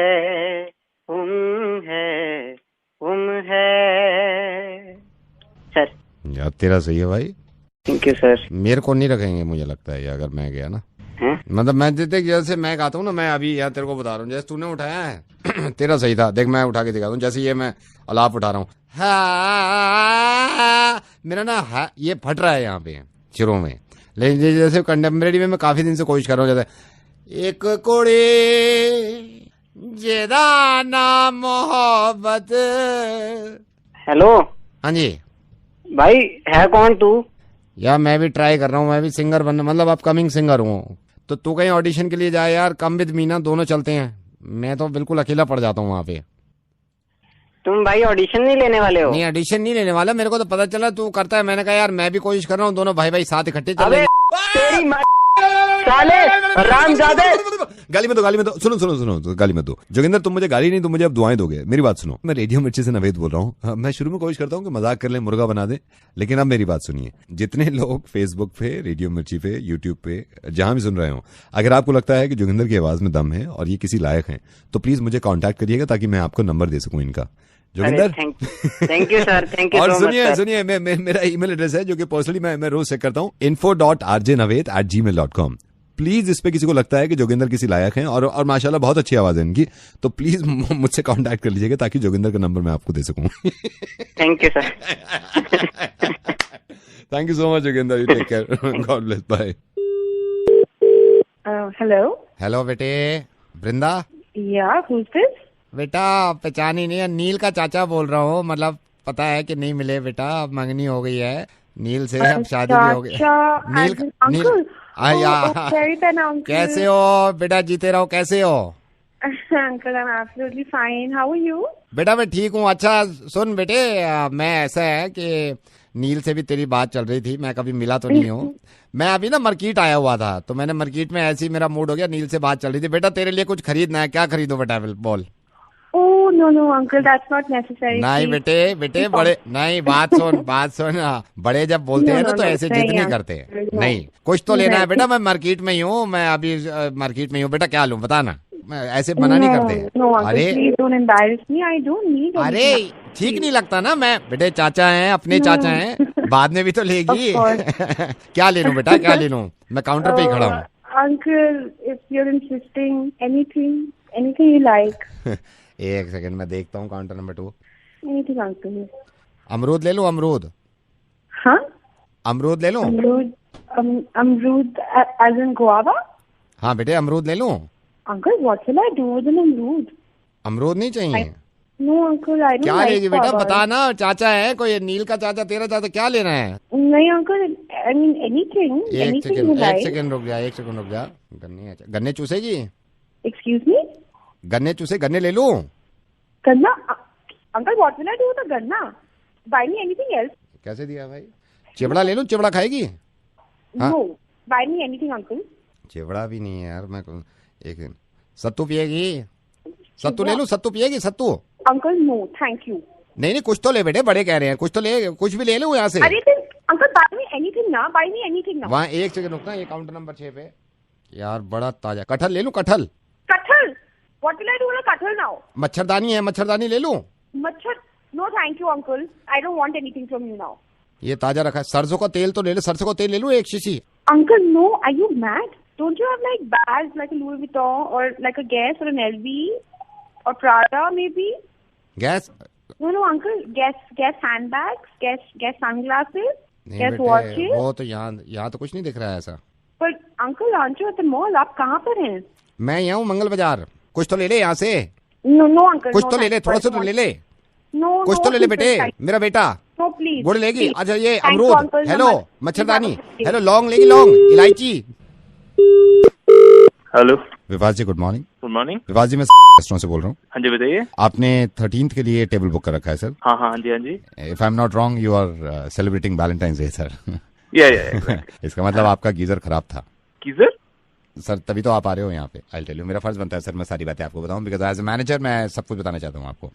सर। यार तेरा सही है भाई। Thank you sir. मेरे को नहीं रखेंगे मुझे लगता है, अगर मैं गया ना। मतलब मैं देते जैसे मैं गाता हूँ ना, मैं अभी यार तेरे को बता रहा हूँ, जैसे तूने उठाया है तेरा सही था। देख मैं उठा के दिखाता हूँ, जैसे ये मैं अलाप उठा रहा हूँ, मेरा ना ये फट रहा है यहाँ पे चिरों में। लेकिन जैसे कंटेम्प्रेरी में मैं काफी दिन से कोशिश कर रहा हूँ, जैसे एक कोड़ी जेदाना मोहब्बत। हेलो। हाँ जी भाई, है कौन तू? यार मैं भी ट्राई कर रहा हूँ, मैं भी सिंगर बनना, मतलब अपकमिंग सिंगर हूँ। तो तू कहीं ऑडिशन के लिए जाए यार, कम विद मीना दोनों चलते हैं। मैं तो बिल्कुल अकेला पड़ जाता हूँ वहाँ पे। तुम भाई ऑडिशन नहीं लेने वाले हो? नहीं ऑडिशन नहीं लेने वाला, मेरे को तो पता चला तू करता है। मैंने कहा यार मैं भी कोशिश कर रहा हूँ, दोनों भाई साथ इकट्ठे चले। गाली में दो सुनो गाली मत दो। जोगिंदर तुम मुझे गाली नहीं, तुम मुझे अब दुआएं दोगे। मेरी बात सुनो, मैं रेडियो मिर्ची से नवेद बोल रहा हूँ। मैं शुरू में कोशिश करता हूँ कि मजाक कर ले, मुर्गा बना दे, लेकिन अब मेरी बात सुनिए। जितने लोग फेसबुक पे, रेडियो मिर्ची पे, यूट्यूब पे, जहां भी सुन रहे हो, अगर आपको लगता है कि जोगिंदर की आवाज में दम है और ये किसी लायक है, तो प्लीज मुझे कॉन्टैक्ट करिएगा ताकि मैं आपको नंबर दे सकूं इनका। Joginder thank you sir, thank you. और सुनिए मेरा ईमेल एड्रेस है जो कि पर्सनली मैं रोज चेक करता हूँ, info.rjnaved@gmail.com। प्लीज इस पे किसी को लगता है कि जोगिंदर किसी लायक हैं और माशाल्लाह बहुत अच्छी आवाज है इनकी, तो प्लीज मुझसे कांटेक्ट कर लीजिएगा ताकि जोगिंदर का नंबर मैं आपको दे सकूं। Thank you sir. Thank you so much Joginder, you take care, God bless, bye. Hello बेटे, वृंदा। या हु इज दिस? बेटा पहचान ही नहीं है, नील का चाचा बोल रहा हूँ। मतलब पता है कि नहीं मिले बेटा, अब मंगनी हो गई है नील से, अब शादी भी हो गई। नील कैसे हो बेटा? जीते रहो। कैसे हो uncle? I am absolutely fine, how are you? बेटा मैं ठीक हूँ। अच्छा सुन बेटे, मैं ऐसा है कि नील से भी तेरी बात चल रही थी, मैं कभी मिला तो नहीं हूँ। मैं अभी ना मार्केट आया हुआ था, तो मैंने मार्केट में ऐसे ही मेरा मूड हो गया, नील से बात चल रही थी। बेटा तेरे लिए कुछ खरीदना है, क्या खरीदो बेटा बोल। Oh no uncle, that's not necessary. नहीं बेटे बड़े नहीं, बात सुन बड़े जब बोलते हैं ना तो ऐसे जिद नहीं करते। नहीं कुछ तो लेना है बेटा, मैं मार्केट में ही हूँ, मैं अभी मार्केट में ही हूँ। बेटा क्या लूँ बता ना, ऐसे मना नहीं करते। अरे ठीक नहीं लगता ना, मैं बेटे चाचा हैं, अपने चाचा हैं, बाद में भी तो लेगी। क्या ले लूँ बेटा, क्या ले लूँ? मैं काउंटर पे ही खड़ा हूँ। Uncle if you are insisting, anything you like. एक सेकंड मैं देखता हूँ काउंटर नंबर 2। Anything uncle. अमरूद ले लूं? अमरूद? हाँ अमरूद ले लूं? अमरूद एज इन गुआवा? हाँ बेटे अमरूद ले लूं? Uncle what will I do with an amrud? अमरूद नहीं चाहिए? No uncle I don't. क्या लेगी बेटा बता ना, चाचा है कोई, नील का चाचा, तेरा चाचा, क्या लेना है? नहीं अंकल, आई मीन एनीथिंग। एक सेकंड रुक जा। गन्ने चूसेगी? Excuse me? गन्ने चूसे, गन्ने ले लूं? गन्ना? Uncle what will I do with गन्ना? Buy me anything else? कैसे दिया भाई? चिवड़ा ले लूं? चिवड़ा खाएगी? No, buy me anything uncle. चिवड़ा भी नहीं है यार, मैं एक सत्तू पिएगी? सत्तू ले लूं? सत्तू पिएगी? सत्तू? Uncle no thank you. नहीं कुछ तो ले बेटे, बड़े कह रहे हैं, कुछ तो ले, कुछ भी ले लूं यहाँ से? अरे अंकल बाय मी एनीथिंग ना, बाय मी एनीथिंग ना। वहाँ एक सेकंड रुकना, ये काउंटर नंबर 6 पे यार बड़ा ताजा कटहल ले लूं? कटहल? What will I do with a कटहल now? मच्छरदानी है, मच्छरदानी ले लूं? मच्छर? No thank you uncle, I don't want anything from you now. ये ताजा रखा है। सरसों का तेल तो ले ले, सरसों का तेल ले लूं 1 शीशी? Uncle no, are you mad? Don't you have like bags like a Louis Vuitton or like a Guess or an LV or Prada maybe? Guess? No, uncle. Get handbags. Get sunglasses. नहीं Get बेटे, watches. वो तो यहाँ तो कुछ नहीं दिख रहा है ऐसा। But uncle, aren't you at the mall? आप कहाँ पर हैं? मैं यहाँ हूँ मंगल बाजार, कुछ तो ले ले यहाँ से। No, uncle. कुछ no, तो ले ले, थोड़ा सा तो ले ले। No, कुछ तो ले ले बेटे, मेरा बेटा। No, please. गुड़ लेगी? अच्छा ये Thank you, अमरूद, uncle. हेलो नमस्ते। मच्छरदानी, हेलो लौंग लेगी, लौंग, इलायची। Hello Vivas ji good morning. Good morning. Vivas ji मैं रेस्टोरेंट से बोल रहा हूँ। हाँ जी बताइए। आपने 13th के लिए टेबल बुक कर रखा है सर? हाँ हाँ जी हाँ जी। If I am not wrong you are celebrating Valentine's day sir. या इसका मतलब आपका गीजर खराब था। गीजर? सर तभी तो आप आ रहे हो यहाँ पे। आई टेल यू, मेरा फर्ज बनता है सर मैं सारी बातें आपको बताऊं, बिकॉज एज ए मैनेजर मैं सब कुछ बताना चाहता हूँ आपको।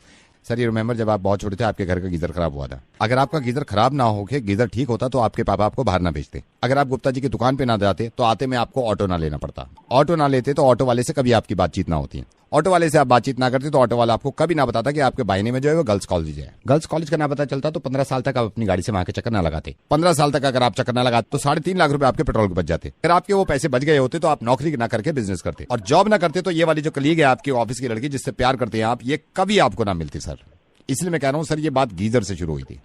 सर ये रिमेंबर जब आप बहुत छोटे थे आपके घर का गीजर खराब हुआ था। अगर आपका गीजर खराब ना होके गीजर ठीक होता तो आपके पापा आपको बाहर ना भेजते। अगर आप गुप्ता जी की दुकान पे ना जाते तो आते में आपको ऑटो ना लेना पड़ता। ऑटो ना लेते तो ऑटो वाले से कभी आपकी बातचीत ना होती। ऑटो वाले से आप बातचीत ना करते तो ऑटो वाला आपको कभी ना बताता कि आपके बाइने में जो है वो गर्ल्स कॉलेज है। गर्ल्स कॉलेज का ना पता चलता तो 15 साल तक आप अपनी गाड़ी से वहां के चक्कर ना लगाते। 15 साल तक अगर आप चक्कर ना लगाते तो 3.5 लाख रुपए आपके पेट्रोल के बच जाते। अगर आपके वो पैसे बच गए होते तो आप नौकरी ना करके बिजनेस करते, और जॉब ना करते तो ये वाली जो कलीग है आपकी ऑफिस की लड़की जिससे प्यार करते हैं आप, ये कभी आपको ना मिलती सर। इसलिए मैं कह रहा हूँ सर ये बात गीजर से शुरू हुई थी।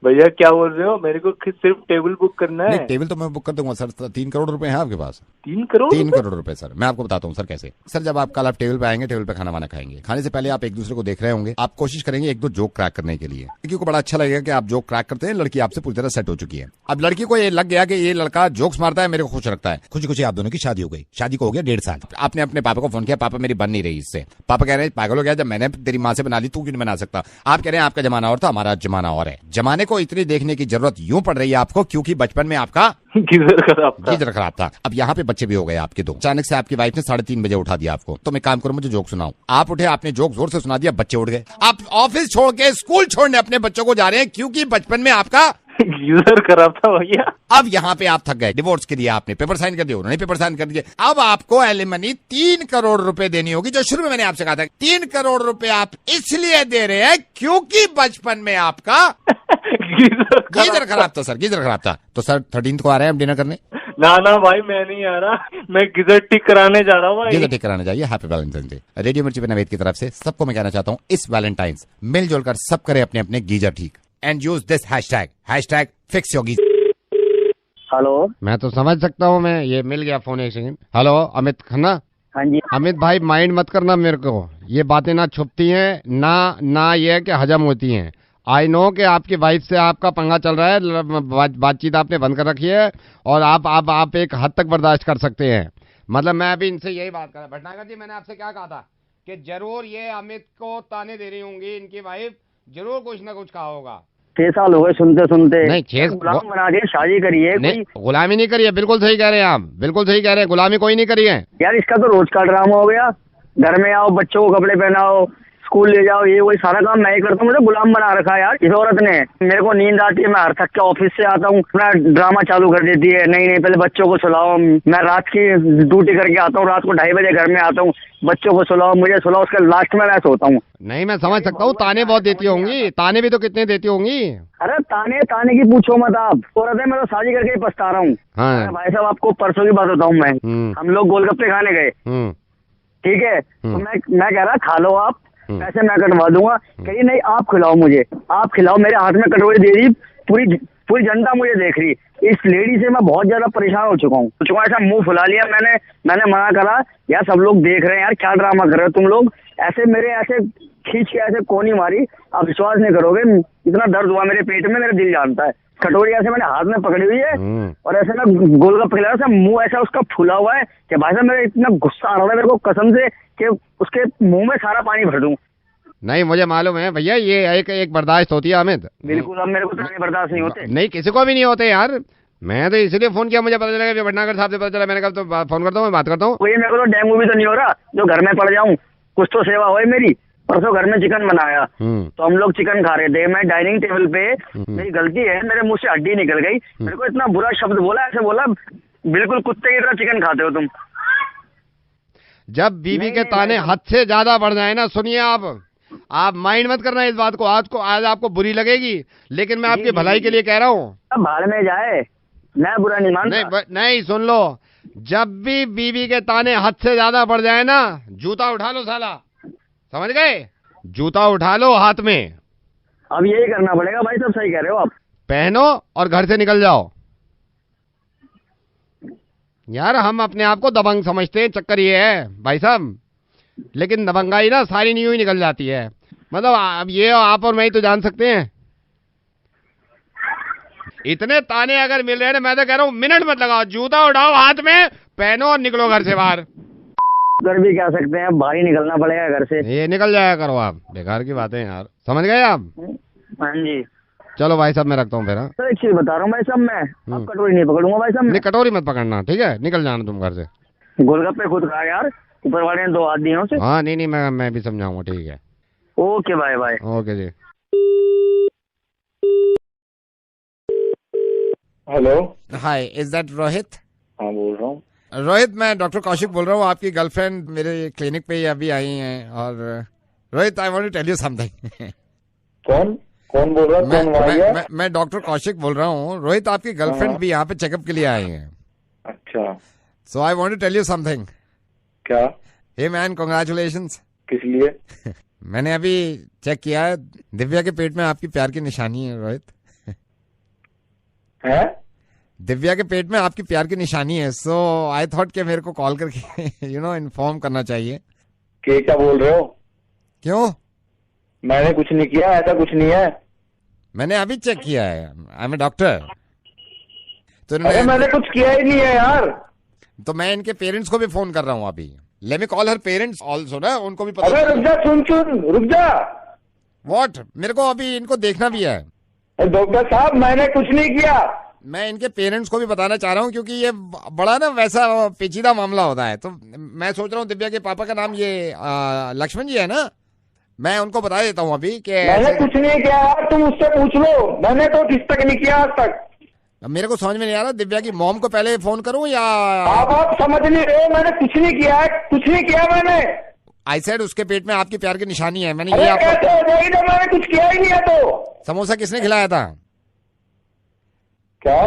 भैया क्या बोल रहे हो, मेरे को सिर्फ टेबल बुक करना है। नहीं टेबल तो मैं बुक कर दूंगा सर। 3 करोड़ रुपए हैं आपके पास? 3 करोड़? 3 करोड़ रुपए सर। मैं आपको बताता हूँ सर कैसे। सर जब आप कल आप टेबल पे आएंगे, टेबल पे खाना वाना खाएंगे, खाने से पहले आप एक दूसरे को देख रहे होंगे, आप कोशिश करेंगे 1-2 जोक क्रैक करने के लिए। लड़की को बड़ा अच्छा लगेगा कि आप जोक क्रैक करते हैं, लड़की आपसे पूरी तरह सेट हो चुकी है। अब लड़की को ये लग गया कि ये लड़का जोक्स मारता है, मेरे को खुश रखता है। खुशी खुशी आप दोनों की शादी हो गई। शादी को हो गया 1.5 साल। आपने अपने पापा को फोन किया, पापा मेरी बन नहीं रही इससे। पापा कह रहे हैं पागल हो गया, जब मैंने तेरी माँ से बना ली तू क्यों नहीं बना सकता? आप कह रहे हैं आपका जमाना और था, हमारा जमाना और है। जमाने को इतनी देखने की जरूरत यूं पड़ रही है आपको क्योंकि बचपन में आपका गीजर खराब था। अब यहाँ पे बच्चे भी हो गए आपके 2। अचानक से आपकी वाइफ ने 3:30 बजे उठा दिया आपको। तो मैं काम करूं, मुझे जोक सुनाओ। आप उठे, आपने जोक जोर से सुना दिया, बच्चे उठ गए। आप ऑफिस छोड़ के स्कूल छोड़ने अपने बच्चों को जा रहे हैं क्योंकि बचपन में आपका गीजर खराब था भैया। अब यहाँ पे आप थक गए, डिवोर्स के लिए आपने पेपर साइन कर दिए, उन्होंने पेपर साइन कर दिए। अब आपको एलिमनी 3 करोड़ रुपए देनी होगी, जो शुरू में मैंने आपसे कहा था। 3 करोड़ रुपए आप इसलिए दे रहे हैं क्योंकि बचपन में आपका गीजर खराब था सर, गीजर खराब था। तो सर 13th को आ रहे हैं हम डिनर करने? ना ना भाई मैं नहीं आ रहा, मैं गीजर ठीक कराने जा रहा हूँ। गीजर ठीक कराने जाइए। Happy Valentine's day. रेडियो मिर्ची पे नवेद की तरफ से सबको मैं कहना चाहता हूँ इस वैलेंटाइंस मिलजुल कर सब करे अपने अपने गीजर ठीक। And use this hashtag fix your geyser. Hello, मैं तो समझ सकता हूँ, मैं ये मिल गया phone. 1 second. Hello Amit Khanna? हाँ जी। अमित भाई माइंड मत करना मेरे को, ये बातें ना छुपती हैं ना ये कि हजम होती हैं। आई नो कि आपकी वाइफ से आपका पंगा चल रहा है, बातचीत आपने बंद कर रखी है और आप एक हद तक बर्दाश्त कर सकते हैं। मतलब मैं अभी इनसे यही बात कर रहा। भटनागर जी मैंने आपसे क्या कहा था कि जरूर ये अमित को ताने दे रही होंगी, इनकी वाइफ जरूर कुछ ना कुछ कहा होगा। 6 साल हो गए सुनते सुनते। नहीं 6 गुलाम बना के शादी करिए। नहीं गुलामी नहीं करिए, बिल्कुल सही कह रहे हैं आप, बिल्कुल सही कह रहे हैं, गुलामी कोई नहीं करी है यार। इसका तो रोज का ड्रामा हो गया। घर में आओ, बच्चों को कपड़े पहनाओ, स्कूल ले जाओ, ये वही सारा काम मैं ही करता हूँ। मुझे गुलाम बना रखा है यार इस औरत ने। मेरे को नींद आती है, मैं हर थक के ऑफिस से आता हूँ, अपना ड्रामा चालू कर देती है। नहीं पहले बच्चों को सुलाओ। मैं रात की ड्यूटी करके आता हूँ, रात को 2:30 बजे घर में आता हूँ, बच्चों को सुलाओ, मुझे सुलाओ, उसके लास्ट में मैं सोता हूँ। नहीं मैं समझ सकता हूँ, ताने बहुत देती होंगी, ताने भी तो कितने देती होंगी। अरे ताने की पूछो मत आप। औरत है, मैं तो शादी करके ही पछता रहा हूँ। हाँ। भाई साहब आपको परसों की बात बताऊँ मैं, हम लोग गोलगप्पे खाने गए, ठीक है, तो मैं कह रहा खा लो आप, पैसे मैं कटवा दूंगा। कही नहीं आप खिलाओ मुझे, आप खिलाओ। मेरे हाथ में कटोरी दे दी, पूरी जनता मुझे देख रही। इस लेडी से मैं बहुत ज्यादा परेशान हो चुका हूँ। ऐसा मुंह फुला लिया मैंने मना करा, यार सब लोग देख रहे हैं यार, क्या ड्रामा कर रहे हो तुम लोग। ऐसे मेरे ऐसे खींच के ऐसे कोनी मारी, आप विश्वास नहीं करोगे, इतना दर्द हुआ मेरे पेट में, मेरा दिल जानता है। कटोरी ऐसे मैंने हाथ में पकड़ी हुई है और ऐसे मैं गोलगप्पे खिला रहा था, मुंह ऐसा उसका फूला हुआ है कि भाई साहब मेरा इतना गुस्सा आ रहा था मेरे को कसम से कि उसके मुंह में सारा पानी भर दूं। नहीं मुझे मालूम है भैया, ये एक बर्दाश्त होती है अमित। बिल्कुल, अब मेरे को ताने बर्दाश्त नहीं होते। नहीं किसी को भी नहीं होते यार। मैं तो इसलिए फोन किया, मुझे पता चला कि भटनागर साहब से पता चला, मैंने कहा तो फोन करता हूँ, मैं बात करता हूँ। मेरे को तो डेंगू भी तो नहीं हो रहा जो घर में पड़ जाऊँ, कुछ तो सेवा हो मेरी। परसों घर में चिकन बनाया तो हम लोग चिकन खा रहे थे, मैं डाइनिंग टेबल पे, मेरी गलती है, मेरे मुंह से हड्डी निकल गई। मेरे को इतना बुरा शब्द बोला, ऐसे बोला बिल्कुल कुत्ते की तरह चिकन खाते हो तुम। जब बीवी के ताने हद से ज्यादा बढ़ जाए ना, सुनिए आप माइंड मत करना इस बात को। आज आपको बुरी लगेगी, लेकिन मैं आपकी भलाई के लिए कह रहा हूँ। भाड़ में जाए, मैं बुरा नहीं मानता। नहीं सुन लो, जब भी बीवी के ताने हद से ज्यादा बढ़ जाए ना, जूता उठा लो साला, समझ गए? जूता उठा लो हाथ में। अब यही करना पड़ेगा भाई साहब, सही कह रहे हो आप। पहनो और घर से निकल जाओ। यार हम अपने आप को दबंग समझते हैं, चक्कर ये है भाई साहब, लेकिन दबंगाई ना सारी न्यू ही निकल जाती है। मतलब अब ये आप और मैं ही तो जान सकते हैं। इतने ताने अगर मिल रहे हैं ना, मैं तो कह रहा हूँ मिनट मत लगाओ, जूता उठाओ हाथ में, पहनो और निकलो घर से बाहर। कर भी क्या सकते हैं, बाहर ही निकलना पड़ेगा घर से। ये निकल जाया करो आप, बेकार की बातें यार, समझ गए आप? हाँ जी। चलो भाई साहब मैं रखता हूँ फिर। सर एक चीज बता रहा हूँ भाई साहब, मैं अब कटोरी नहीं पकड़ूंगा भाई साहब। नहीं कटोरी मत पकड़ना, ठीक है? निकल जाना तुम घर से। गोलगप्पे खुद खा यार, ऊपर वाले ने 2 हाथ दिए उसे। हाँ नहीं मैं भी समझाऊंगा, ठीक है? Okay bye bye. ओके जी। Hello, hi, is that Rohit? हाँ बोल रहा हूँ। रोहित मैं डॉक्टर कौशिक बोल रहा हूँ, आपकी गर्लफ्रेंड मेरे क्लिनिक पे ही अभी आई हैं। और Rohit I want to tell you something. कौन बोल रहा है? मैं डॉक्टर कौशिक बोल रहा हूँ। रोहित आपकी गर्लफ्रेंड भी यहाँ पे चेकअप के लिए आई हैं। अच्छा। So I want to tell you something. क्या? Hey man, congratulations. किस लिए? मैंने अभी चेक किया है, दिव्या के पेट में आपकी प्यार की निशानी है रोहित। है? दिव्या के पेट में आपकी प्यार की निशानी है। सो आई थॉट कि मेरे को कॉल करके इन्फॉर्म करना चाहिए। क्या बोल रहे हो? क्यों? मैंने कुछ नहीं किया, ऐसा कुछ नहीं है। मैंने अभी चेक किया है, आई एम ए डॉक्टर। तो अरे मैंने कुछ किया ही नहीं है यार। तो मैं इनके पेरेंट्स को भी फोन कर रहा हूँ अभी। Let me call her parents also ना, उनको भी पता। अरे रुक जा, सुन रुक जा। व्हाट? मेरे को अभी इनको देखना भी है। डॉक्टर साहब मैंने कुछ नहीं किया। मैं इनके पेरेंट्स को भी बताना चाह रहा हूँ, क्योंकि ये बड़ा ना वैसा पेचीदा मामला होता है। तो मैं सोच रहा हूँ दिव्या के पापा का नाम ये लक्ष्मण जी है ना, मैं उनको बता देता हूँ अभी कि मैंने कुछ नहीं किया यार, तुम उससे पूछ लो। मैंने तो किस तक नहीं किया आज तक। मेरे को समझ में नहीं आ रहा, दिव्या की मॉम को पहले फोन करूं या आप समझ नहीं रहे? मैंने कुछ नहीं किया है, कुछ नहीं किया मैंने। आई सेड उसके पेट में आपकी प्यार की निशानी है। मैंने ये आपको कैसे हो जाएगी जब मैंने कुछ किया ही नहीं है? तो समोसा किसने खिलाया था? क्या?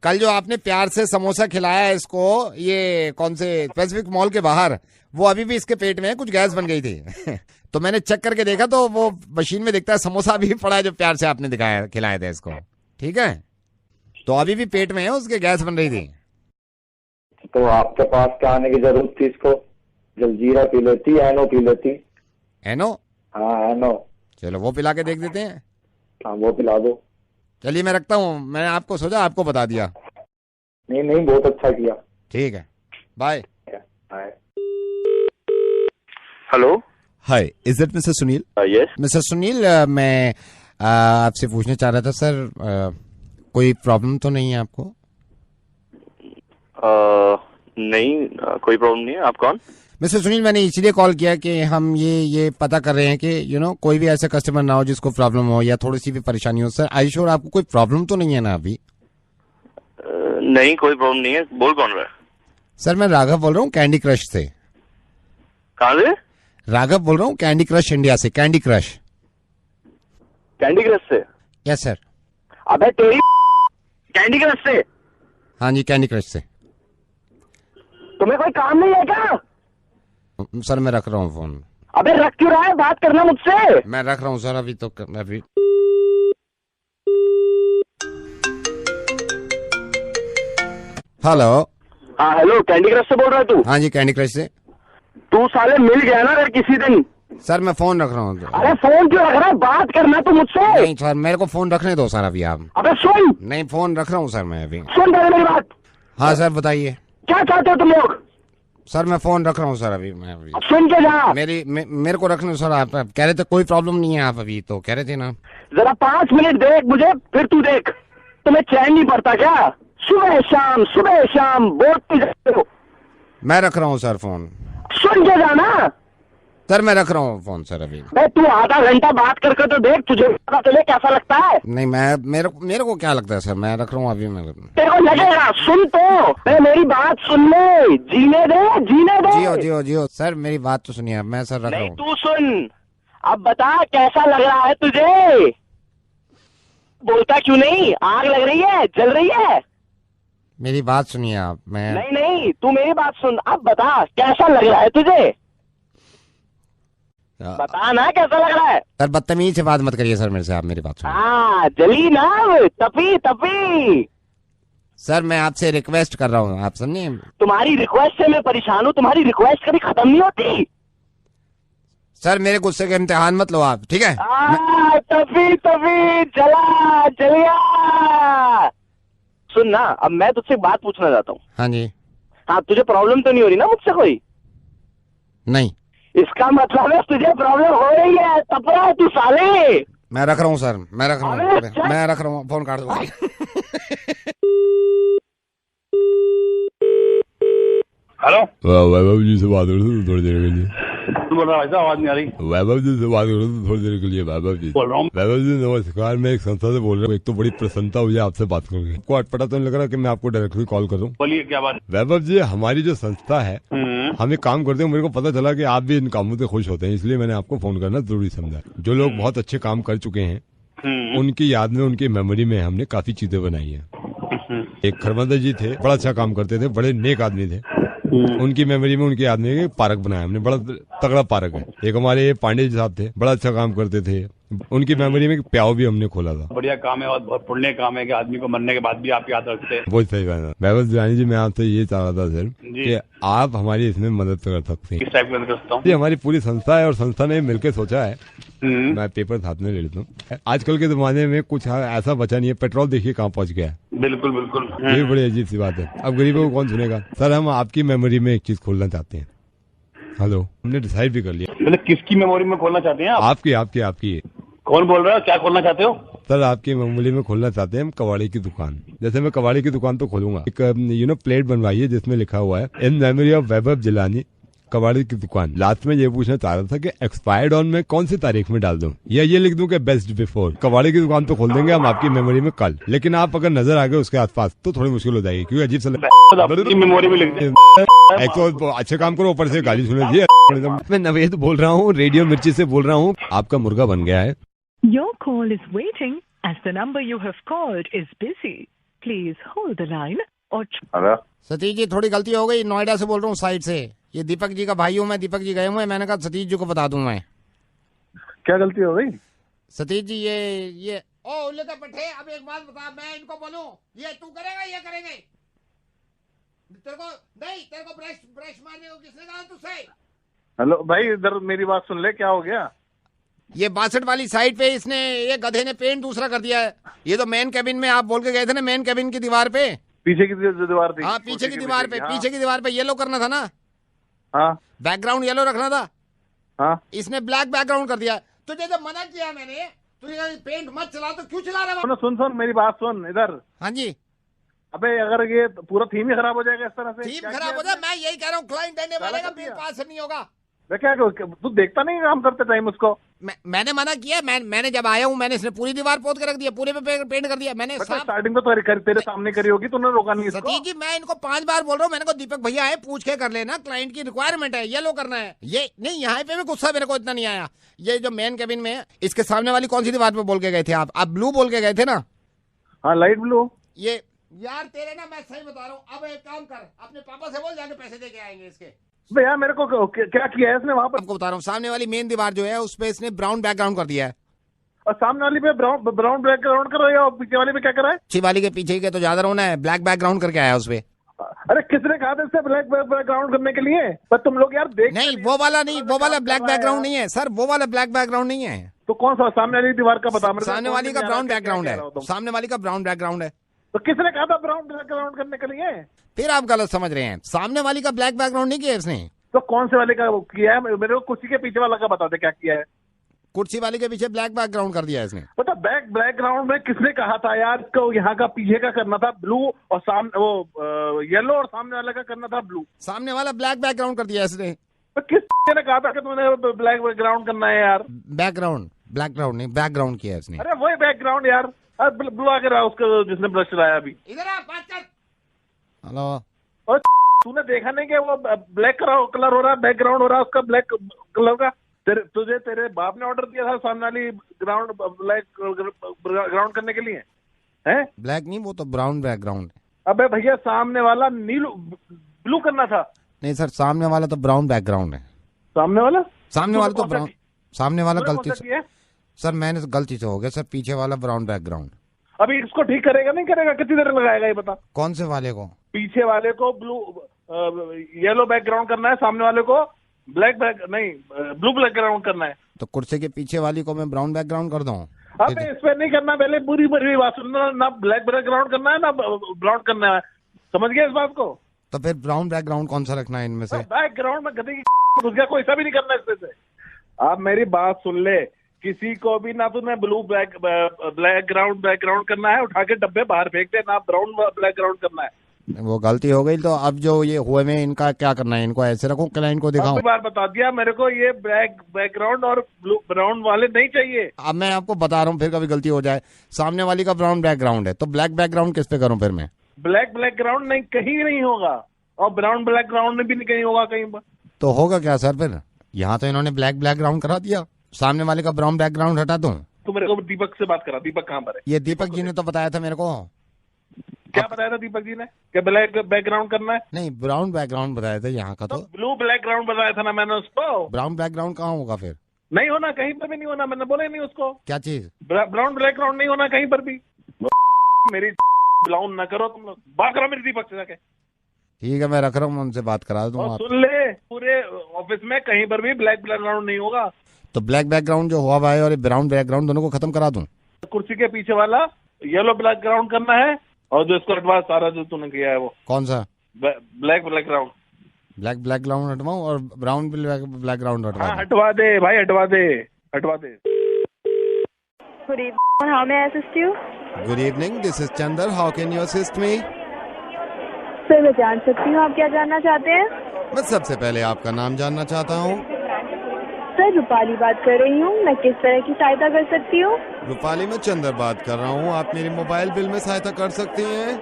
कल जो आपने प्यार से समोसा खिलाया है इसको, ये कौन से पैसिफिक मॉल के बाहर, वो अभी भी इसके पेट में है, कुछ गैस बन गई थी। तो मैंने चेक करके देखा तो वो मशीन में दिखता है समोसा अभी भी पड़ा है जो प्यार से आपने दिखाया खिलाया था इसको, ठीक है? तो अभी भी पेट में है, उसके गैस बन रही थी। तो आपके पास क्या आने की जरूरत थी? इसको जलजीरा पी लेती, एनो पी लेती। एनो? हाँ एनो। चलो वो पिला के देख देते हैं। हाँ वो पिला दो। चलिए मैं रखता हूँ, मैं आपको सोचा आपको बता दिया। नहीं बहुत अच्छा किया। ठीक है, bye. Hello, hi, is that mister Sunil? Yes mister Sunil, मैं आपसे पूछना चाह रहा था सर, कोई प्रॉब्लम तो नहीं है आपको? नहीं कोई प्रॉब्लम नहीं है। आप कौन? मिस्टर सुनील, मैंने इसलिए कॉल किया कि हम ये पता कर रहे हैं कि कोई भी ऐसा कस्टमर ना हो जिसको प्रॉब्लम हो या थोड़ी सी भी परेशानी हो। सर आई श्योर आपको कोई प्रॉब्लम तो नहीं है ना अभी? नहीं कोई प्रॉब्लम नहीं है। बोल कौन रहा है? सर मैं राघव बोल रहा हूँ कैंडी क्रश से। कहाँ से? राघव बोल रहा हूँ कैंडी क्रश इंडिया से। Candy crush. कैंडी क्रश से? Yes sir. अबे तेरी कैंडी क्रश से? हाँ जी, कैंडी क्रश से। तुम्हें कोई काम नहीं है क्या? सर मैं रख रहा हूँ फोन। अबे रख क्यों रहा है? बात करना मुझसे। मैं रख रहा हूँ सर अभी तो अभी। हेलो। हाँ हेलो, कैंडी क्रश से बोल रहा है तू? हाँ जी, कैंडी क्रश से। तू साले मिल गया ना अगर किसी दिन। सर मैं फोन रख रहा हूँ। अरे फोन क्यों रख रहा है? बात करना तो मुझसे। नहीं सर, मेरे को फोन रखने दो सर अभी आप। अबे सुन। नहीं, फोन रख रहा हूँ सर मैं अभी। सुन पहले मेरी बात। हाँ सर बताइए। क्या चाहते हो तुम लोग? सर मैं फोन रख रहा हूँ सर अभी मैं अभी। अब सुन के जा। मेरे को रखने दो सर। आप कह रहे थे कोई प्रॉब्लम नहीं है, आप अभी तो कह रहे थे ना। जरा 5 मिनट देख मुझे, फिर तू देख। तुम्हें चैन नहीं पड़ता क्या? सुबह शाम बोलते जाते हो। मैं रख रहा हूँ सर फोन। सुन के जाना। सर मैं रख रहा हूँ फोन सर अभी। तू आधा घंटा बात करके तो देख, तुझे पता चले कैसा लगता है। नहीं मेरे को क्या लगता है सर, मैं रख रहा हूँ अभी। तेरे को लगेगा। सुन तो मेरी बात सुन ले। जीने दे। जियो सर, मेरी बात तो सुनिए। मैं सर रख रहा हूँ। तू सुन, अब बता कैसा लग रहा है तुझे? बोलता क्यों नहीं? आग लग रही है, जल रही है? मेरी बात सुनिए आप। नहीं तू मेरी बात सुन। अब बता कैसा लग रहा है तुझे? बता ना कैसा लग रहा है। सर बदतमीज से बात मत करिए सर मेरे से, आप मेरी बात सुनिए। हाँ जली ना, तपी तपी। सर मैं आपसे रिक्वेस्ट कर रहा हूँ, आप सुनिए। तुम्हारी रिक्वेस्ट से मैं परेशान हूँ, तुम्हारी रिक्वेस्ट कभी खत्म नहीं होती। सर मेरे गुस्से का इम्तिहान मत लो आप, ठीक है? तभी तभी जला जलिया। सुन ना, अब मैं तुझसे बात पूछना चाहता हूँ। हाँ जी। हाँ, तुझे प्रॉब्लम तो नहीं हो रही ना मुझसे कोई? नहीं। इसका मतलब है तुझे प्रॉब्लम हो रही है, तप रहा है तू साले। मैं रख रहा हूँ सर, मैं रख रहा हूँ, फोन काट दो। हेलो, वैभव जी से बात कर रहा हूँ थोड़ी देर के लिए। बोल रहा है, आवाज नहीं आ रही। वैभव जी से बात कर रहा हूँ थोड़ी देर के लिए। वैभव जी बोल रहा हूँ। वैभव जी नमस्कार, मैं एक संस्था से बोल रहा हूँ। एक तो बड़ी प्रसन्नता हुई आपसे बात करके। आपको पता तो नहीं लग रहा कि मैं आपको डायरेक्टली कॉल कर रहा हूँ? बोलिए क्या बात। वैभव जी, हमारी जो संस्था है हम एक काम करते हैं, मेरे को पता चला कि आप भी इन कामों से खुश होते हैं, इसलिए मैंने आपको फोन करना जरूरी समझा। जो लोग बहुत अच्छे काम कर चुके हैं उनकी याद में, उनकी मेमोरी में हमने काफी चीजें बनाई है। एक खरमंदा जी थे, बड़ा अच्छा काम करते थे, बड़े नेक आदमी थे। उनकी मेमोरी में, उनकी याद में एक पार्क बनाया हमने, बड़ा तगड़ा पार्क है। एक हमारे पांडे जी साहब थे, बड़ा अच्छा काम करते थे, उनकी मेमोरी में प्याव भी हमने खोला था। बढ़िया काम है और बहुत पुण्य काम है कि आदमी को मरने के बाद भी आप याद रखते हैं। बहुत सही बात है। वैभव जानी जी, मैं आपसे ये चाह रहा था सर कि आप हमारी इसमें मदद कर सकते हैं। किस टाइप की मदद कर सकता हूँ? ये हमारी पूरी संस्था है और संस्था ने मिलकर सोचा है, मैं पेपर साथ में ले लेता हूँ। आजकल के जमाने में कुछ ऐसा बचा नहीं है, पेट्रोल देखिए कहाँ पहुँच गया है। बिल्कुल बिल्कुल, ये बड़ी अजीब सी बात है। अब गरीबों को कौन सुनेगा? सर हम आपकी मेमोरी में एक चीज खोलना चाहते हैं। हेलो, हमने डिसाइड भी कर लिया। मतलब किसकी मेमोरी में खोलना चाहते हैं आप? आपकी। कौन बोल रहा है, क्या खोलना चाहते हो? सर आपकी मेमोरी में खोलना चाहते हैं हम कबाड़ी की दुकान। जैसे मैं कबाड़ी की दुकान तो खोलूंगा, एक प्लेट बनवाई है जिसमें लिखा हुआ है इन मेमोरी ऑफ वैभव जिलानी कबाड़ी की दुकान। लास्ट में ये पूछना चाह रहा था कि एक्सपायर्ड ऑन में कौन सी तारीख में डाल दूं, या ये लिख दूं कि बेस्ट बिफोर। कबाड़ी की दुकान तो खोल देंगे हम आपकी मेमोरी में कल, लेकिन आप अगर नजर आ गए उसके आसपास तो थोड़ी मुश्किल हो जाएगी, क्योंकि अजीब सा मेमोरी में लिख एक तो अच्छे काम करो, ऊपर से गाली सुने दिए। मैं नवेद बोल रहा हूँ, रेडियो मिर्ची से बोल रहा हूँ। आपका मुर्गा बन गया है। Your call is waiting as the number you have called is busy. Please hold the line or... hello Satish ji, थोड़ी गलती हो गई, नोएडा से बोल रहा हूँ साइड से। ये दीपक जी का भाई हूँ मैं, दीपक जी गए हुए, मैंने कहा सतीश जी को बता दूं मैं। क्या गलती हो गई? सतीश जी ये ओ उल्ले का पट्टे, अब एक बात बता, मैं इनको बोलूं ये तू करेगा, ये करेंगे? तेरे को ब्रश मारने को किसने कहा तुझसे? हेलो भाई, इधर मेरी बात सुन ले, क्या हो गया? ये 62 वाली साइड पे इसने, ये गधे ने पेंट दूसरा कर दिया है। ये तो मेन कैबिन में आप बोल के गए थे ना, मेन कैबिन की दीवार पे, पीछे की दीवार थी। हाँ पीछे की दीवार पे, पीछे की दीवार पे येलो करना था ना। हाँ, बैकग्राउंड येलो रखना था। हाँ, इसने ब्लैक बैकग्राउंड कर दिया। तुझे जब मना किया मैंने, तुझे पेंट मत चला, तो क्यों चला रहा है? सुन मेरी बात सुन इधर। हाँ जी। अबे अगर ये पूरा थीम ही खराब हो जाएगा इस तरह से। थीम खराब हो जाए, मैं यही कह रहा हूँ, क्लाइंट देने वाले का बिल पास नहीं होगा। क्या तू देखता नहीं काम करते टाइम उसको? मैंने मना किया, मैंने जब आया हूँ मैंने इसने पूरी दीवार पोत के रख दिया, पूरे पे पेंट कर दिया मैंने। स्टार्टिंग में तो तेरे सामने करी होगी, तूने रोका नहीं इसको। सतीश जी, मैं इनको 5 बार बोल रहा हूँ, मैंने कहा दीपक भैया है, पूछ के कर लेना, क्लाइंट की रिक्वायरमेंट है, येलो करना है। ये नहीं, यहाँ पे भी गुस्सा मेरे को इतना नहीं आया। ये जो मेन कैबिन में है, इसके सामने वाली कौन सी दीवार पे बोल के गए थे आप ब्लू बोल के गए थे ना? हाँ, लाइट ब्लू। ये यार तेरे ना, मैं सही बता रहा हूँ, अब एक काम कर, अपने पापा से बोल, जाके पैसे दे के आएंगे इसके। भैया मेरे को क्या किया है इसने वहाँ पर? आपको बता रहा हूँ, सामने वाली मेन दीवार जो है उस पे इसने ब्राउन बैकग्राउंड कर दिया है। और सामने वाली पे ब्राउन बैकग्राउंड कर रहा है, और पीछे वाली पे क्या कर रहा है? पीछे वाली के पीछे के तो ज्यादा रोना है, ब्लैक बैकग्राउंड करके आया उस पे। अरे किसने कहा था इससे ब्लैक बैकग्राउंड करने के लिए? पर तुम लोग यार देख नहीं, वो वाला नहीं, वो वाला ब्लैक बैकग्राउंड नहीं है सर, वो वाला ब्लैक बैकग्राउंड नहीं है। तो कौन सा? सामने वाली दीवार का बता मेरे। सामने वाली का ब्राउन बैकग्राउंड है, सामने वाली का ब्राउन बैकग्राउंड है। तो किसने कहा था ब्राउन बैकग्राउंड करने के लिए? फिर आप गलत समझ रहे हैं, सामने वाली का ब्लैक बैकग्राउंड नहीं किया इसने। तो कौन से वाले का किया है? मेरे को कुर्सी के पीछे वाला का बता दे क्या किया है। कुर्सी वाले के पीछे ब्लैक बैकग्राउंड कर दिया इसने। पता बैकग्राउंड में किसने कहा था यार? इसको यहाँ का पीछे का करना था ब्लू, और सामने वो येलो, और सामने वाले का करना था ब्लू। सामने वाला ब्लैक बैकग्राउंड कर दिया इसने। तो किस ने कहा था कि तुमने ब्लैक बैकग्राउंड करना है यार? बैकग्राउंड, बैकग्राउंड नहीं, बैकग्राउंड किया इसने। अरे वही बैकग्राउंड यार, ब्लू आके रहा उसका जिसने ब्रश चलाया अभी। इधर आ, बात कर। हेलो, और तूने देखा नहीं कि वो ब्लैक कलर हो रहा है, बैकग्राउंड हो रहा है उसका ब्लैक कलर का? तुझे तेरे बाप ने ऑर्डर दिया था सामने वाली ग्राउंड ब्लैक ग्राउंड करने के लिए? है ब्लैक नहीं, वो तो ब्राउन बैकग्राउंड है। अबे भैया, सामने वाला नीलू ब्लू करना था। नहीं सर, सामने वाला तो ब्राउन बैकग्राउंड है। सामने वाला तो ब्राउन, सामने वाला तुम्हें गलती कौन सा से चाहिए? सर मैंने गलती से हो गया सर, पीछे वाला ब्राउन बैकग्राउंड। अभी इसको ठीक करेगा नहीं करेगा, कितनी देर लगाएगा ये बता। कौन से वाले को? पीछे वाले को ब्लू येलो बैकग्राउंड करना है, सामने वाले को ब्लैक बैक नहीं ब्लू बैकग्राउंड करना है। तो कुर्सी के पीछे वाली को मैं ब्राउन बैकग्राउंड कर दूं? अब इस पे नहीं करना, पहले पूरी पूरी बात सुनना, ना ब्लैक बैकग्राउंड करना है ना ब्राउन करना है, समझ गया इस बात को? तो फिर ब्राउन बैकग्राउंड कौन सा रखना है इनमें से? बैकग्राउंड में गधे की घुस गया, कोई सा भी नहीं करना इसमें से। आप मेरी बात सुन ले, किसी को भी ना तुम्हें ब्लू ब्लैक बैकग्राउंड करना है, उठा के डब्बे बाहर फेंक दे, ना ब्राउन बैकग्राउंड करना है। वो गलती हो गई, तो अब जो ये हुए में इनका क्या करना है? इनको ऐसे रखूं, क्लाइंट को दिखाऊं? बार बता दिया मेरे को, ये ब्लैक बैकग्राउंड और ब्लू ब्राउन वाले नहीं चाहिए। अब मैं आपको बता रहा हूँ, फिर कभी गलती हो जाए। सामने वाली का ब्राउन बैकग्राउंड है, तो ब्लैक बैकग्राउंड किस पे करूँ फिर मैं? ब्लैक बैकग्राउंड नहीं, कहीं नहीं होगा, और ब्राउन बैकग्राउंड भी नहीं कहीं होगा कहीं पर। तो होगा क्या सर फिर? यहाँ तो इन्होंने ब्लैक बैकग्राउंड करा दिया, सामने वाले का ब्राउन बैकग्राउंड हटा दूं? तो मेरे को दीपक से बात करा, दीपक कहाँ पर है? ये दीपक जी ने तो बताया था मेरे को। क्या बताया था दीपक जी ने? क्या ब्लैक बैकग्राउंड करना है? नहीं, ब्राउन बैकग्राउंड बताया था यहाँ का। तो ब्लू बैकग्राउंड बताया था ना मैंने उसको। ब्राउन बैकग्राउंड कहाँ होगा फिर? नहीं होना, कहीं पर भी नहीं होना, मैंने बोला ही नहीं उसको। क्या चीज? ब्राउन बैकग्राउंड नहीं होना कहीं पर भी। मेरी ब्लाउन ना करो तुम लोग, बात करो मेरी दीपक से जाके। ठीक है, मैं रख रहा हूँ, उनसे बात करा दूंगा। सुन ले, पूरे ऑफिस में कहीं पर भी ब्लैक बैकग्राउंड नहीं होगा। तो ब्लैक बैकग्राउंड जो हुआ है और ब्राउन बैकग्राउंड दोनों को खत्म करा दूं? कुर्सी के पीछे वाला येलो बैकग्राउंड करना है, और जो इसको हटवा सारा जो तूने किया है वो। कौन सा? Black background. ब्लैक बैकग्राउंड हटवाऊं और ब्राउन बैकग्राउंड हटवा? हाँ, हटवा दे भाई, हटवा दे, हटवा दे। Good evening. How may I assist you? Good evening. This is Chandar. How can you assist me? Sir मैं जान सकती हूँ आप क्या जानना चाहते हैं? मैं सबसे पहले आपका नाम जानना चाहता हूँ। सर रूपाली बात कर रही हूँ, मैं किस तरह की सहायता कर सकती हूँ? रूपाली, मैं चंदर बात कर रहा हूँ। आप मेरे मोबाइल बिल में सहायता कर सकती हैं?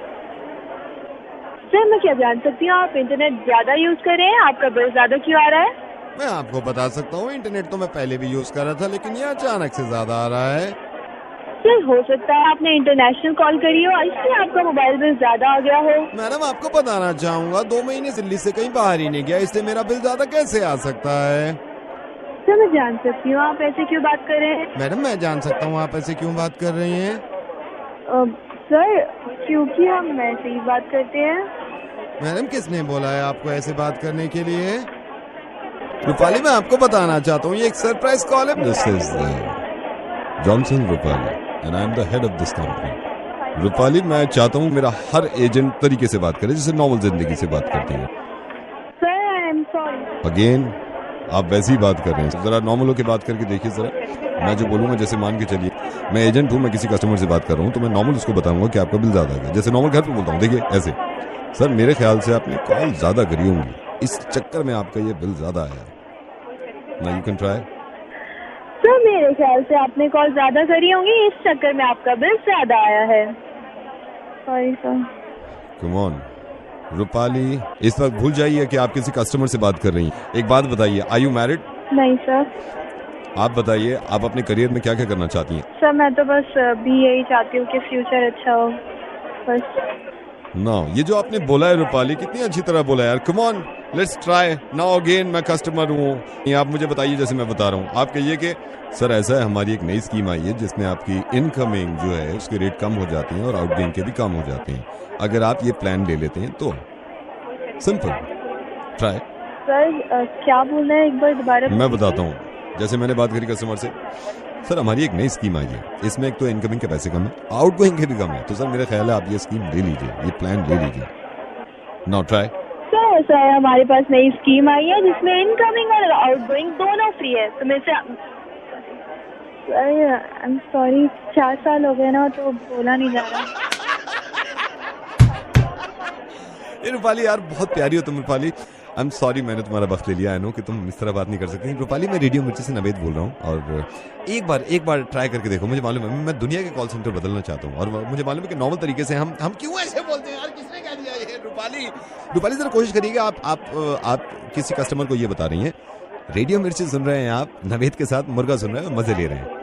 सर मैं क्या जान सकती हूँ आप इंटरनेट ज्यादा यूज कर रहे हैं, आपका बिल ज्यादा क्यों आ रहा है? मैं आपको बता सकता हूँ, इंटरनेट तो मैं पहले भी यूज कर रहा था, लेकिन ये अचानक से ज्यादा आ रहा है। सर हो सकता है आपने इंटरनेशनल कॉल करी हो, इसलिए आपका मोबाइल बिल ज्यादा आ गया हो। मैडम आपको बताना चाहूँगा, 2 महीने दिल्ली से कहीं बाहर ही नहीं गया, इसलिए मेरा बिल ज्यादा कैसे आ सकता है? सर मैं जान सकती हूँ आप ऐसे क्यों बात कर रहे हैं? मैडम मैं जान सकता हूँ आप ऐसे क्यों बात कर रही हैं? सर क्योंकि हम ऐसे ही बात करते हैं। मैडम किसने बोला है आपको ऐसे बात करने के लिए? रूपाली मैं आपको बताना चाहता हूँ, ये एक सरप्राइज कॉल है। This is Johnson Rupali and I am the head of this company. Rupali मैं चाहता हूँ मेरा हर एजेंट तरीके से बात करे, जैसे नॉर्मल जिंदगी से बात करती है। Sir I am sorry. Again आप वैसी ही बात कर रहे हैं, जरा नॉर्मल होकर बात करके देखिए जरा। मैं जो बोलूंगा, जैसे मान के चलिए मैं एजेंट हूँ, मैं किसी कस्टमर से बात कर रहा हूँ, तो मैं नॉर्मल उसको बताऊंगा कि आपका बिल ज्यादा है, जैसे नॉर्मल घर पे बोलता हूँ। देखिए ऐसे, सर मेरे ख्याल से आपने कॉल ज्यादा करी होंगी, इस चक्कर में आपका ये बिल ज्यादा आया। Now you can try. Sir मेरे ख्याल से आपने कॉल ज्यादा करी होंगी, इस चक्कर में आपका बिल ज्यादा आया है। Sorry sir. Come on Rupali, इस वक्त भूल जाइए कि आप किसी कस्टमर से बात कर रही हैं। एक बात बताइए, आर यू मैरिड? नहीं सर। आप बताइए, आप अपने करियर में क्या क्या करना चाहती हैं? सर मैं तो बस भी यही चाहती हूँ कि फ्यूचर अच्छा हो बस। नो, ये जो आपने बोला है रूपाली, कितनी अच्छी तरह बोला यार। Come on let's try now again. मैं कस्टमर हूँ, आप मुझे बताइए जैसे मैं बता रहा हूँ। आप कहिए कि सर ऐसा है, हमारी एक नई स्कीम आई है जिसमें आपकी इनकमिंग जो है उसके रेट कम हो जाती हैं और आउटगोइंग के भी कम हो जाते हैं, अगर आप ये प्लान ले लेते हैं तो। Simple, try. सर क्या बोल रहे हैं, एक बार दोबारा? मैं बताता हूँ, जैसे मैंने बात करी कस्टमर से, सर हमारी एक नई स्कीम आई है, इसमें एक तो इनकमिंग के पैसे कम है, आउटगोइंग के भी कम है, तो सर मेरा ख्याल है आप ये स्कीम ले लीजिए, ये प्लान ले लीजिए। Now try. सर हमारे पास नई स्कीम आई है जिसमें इनकमिंग और आउटगोइंग दोनों फ्री है, तो मेरे से सर आई एम सॉरी, 4 साल हो गए ना तो बोला नहीं जा रहा। रूपाली यार बहुत प्यारी हो तुम रूपाली। आई एम सॉरी मैंने तुम्हारा वक्त ले लिया, आई नो कि तुम इस तरह बात नहीं कर सकती। रूपाली मैं रेडियो मिर्ची से नवेद बोल रहा हूँ, और एक बार ट्राई करके देखो। मुझे मालूम है मैं दुनिया के कॉल सेंटर बदलना चाहता हूँ, और मुझे मालूम है कि नॉर्मल तरीके से हम क्यों ऐसे बोलते हैं यार, किसने कह दिया ये? रूपाली जरा कोशिश करिएगा। आप किसी कस्टमर को ये बता रही हैं रेडियो मिर्ची सुन रहे हैं, आप नवेद के साथ मुर्गा सुन रहे हैं, मजे ले रहे हैं।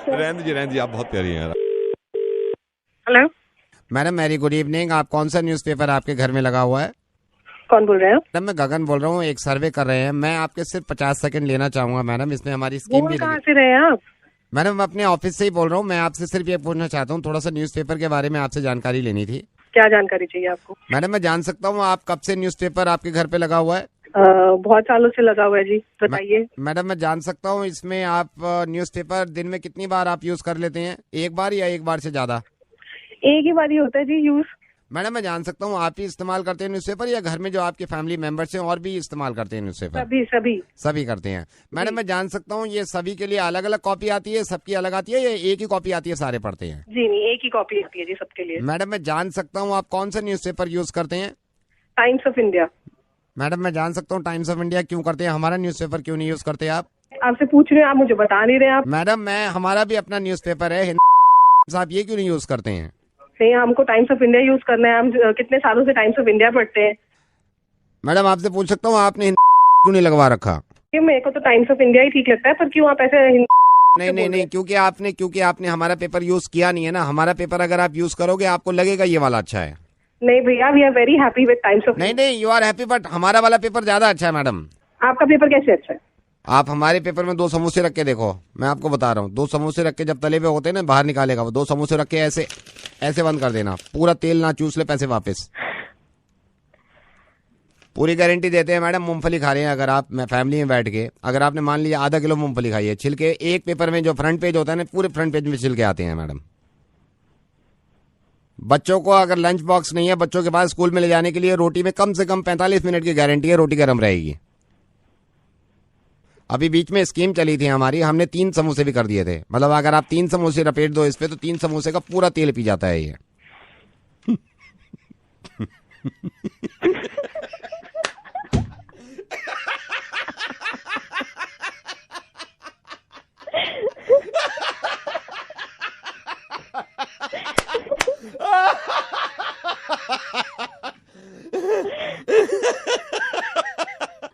रहने दीजिए, आप बहुत प्यारी हैं यार। Hello madam, very good evening. आप कौन सा न्यूज़पेपर आपके घर में लगा हुआ है? कौन बोल रहे हैं? मैडम मैं गगन बोल रहा हूँ, एक सर्वे कर रहे हैं, मैं आपके सिर्फ 50 सेकंड लेना चाहूंगा मैडम, इसमें हमारी स्कीम भी कहाँ से रहे हैं आप? मैडम मैं अपने ऑफिस से ही बोल रहा हूँ, मैं आपसे सिर्फ ये पूछना चाहता हूँ, थोड़ा सा न्यूज़पेपर के बारे में आपसे जानकारी लेनी थी। क्या जानकारी चाहिए आपको? मैडम मैं जान सकता हूँ आप कब से न्यूज़पेपर आपके घर पे लगा हुआ है? बहुत सालों से लगा हुआ है जी, बताइए। मैडम मैं जान सकता हूँ इसमें आप न्यूज़पेपर दिन में कितनी बार आप यूज कर लेते हैं, एक बार या एक बार से ज्यादा? एक ही बार ही होता है जी यूज। मैडम मैं जान सकता हूँ आप ही इस्तेमाल करते हैं न्यूज़पेपर या घर में जो आपके फैमिली मेंबर्स हैं और भी इस्तेमाल करते हैं न्यूज़पेपर? सभी करते हैं। मैडम मैं जान सकता हूँ ये सभी के लिए अलग अलग कॉपी आती है, सबकी अलग आती है या एक ही कॉपी आती है, सारे पढ़ते हैं? जी नहीं, एक ही कॉपी आती है जी सबके लिए। मैडम मैं जान सकता हूँ आप कौन सा न्यूज़पेपर यूज करते हैं? Times of India. मैडम मैं जान सकता हूँ टाइम्स ऑफ इंडिया क्यों करते हैं, हमारा न्यूज़पेपर क्यों नहीं यूज करते आप? आपसे पूछ रहे हैं, आप मुझे बता नहीं रहे आप। मैडम मैं हमारा भी अपना न्यूज़पेपर है, आप ये क्यों नहीं यूज करते हैं? नहीं, हमको टाइम्स ऑफ इंडिया यूज करना है, हम कितने सालों से टाइम्स ऑफ इंडिया पढ़ते हैं। मैडम आपसे पूछ सकता हूँ आपने क्यों नहीं लगवा रखा? मेरे को तो टाइम्स ऑफ इंडिया ही ठीक लगता है, पर क्यों आप ऐसे नहीं, क्योंकि आपने हमारा पेपर यूज किया नहीं है ना, हमारा पेपर अगर आप यूज करोगे आपको लगेगा ये वाला अच्छा है। नहीं भैया, we are very happy with Times of. नहीं, यू आर हैप्पी बट हमारा वाला पेपर ज्यादा अच्छा है मैडम। आपका पेपर कैसे अच्छा है? आप हमारे पेपर में 2 समोसे रख के देखो, मैं आपको बता रहा हूँ, 2 समोसे रख के जब तले पे होते हैं ना बाहर निकालेगा वो, 2 समोसे रख के ऐसे बंद कर देना, पूरा तेल ना चूस ले, पैसे वापस। पूरी गारंटी देते हैं मैडम। मूंगफली खा रहे हैं अगर आप फैमिली में बैठ के, अगर आपने मान लिया आधा किलो मूंगफली खाई है, छिलके एक पेपर में जो फ्रंट पेज होता है ना, पूरे फ्रंट पेज में छिलके आते हैं मैडम। बच्चों को अगर लंच बॉक्स नहीं है बच्चों के पास स्कूल में ले जाने के लिए, रोटी में कम से कम 45 मिनट की गारंटी है, रोटी गर्म रहेगी। अभी बीच में स्कीम चली थी हमारी, हमने 3 समोसे भी कर दिए थे, मतलब अगर आप 3 समोसे लपेट दो इस पे तो 3 समोसे का पूरा तेल पी जाता है ये।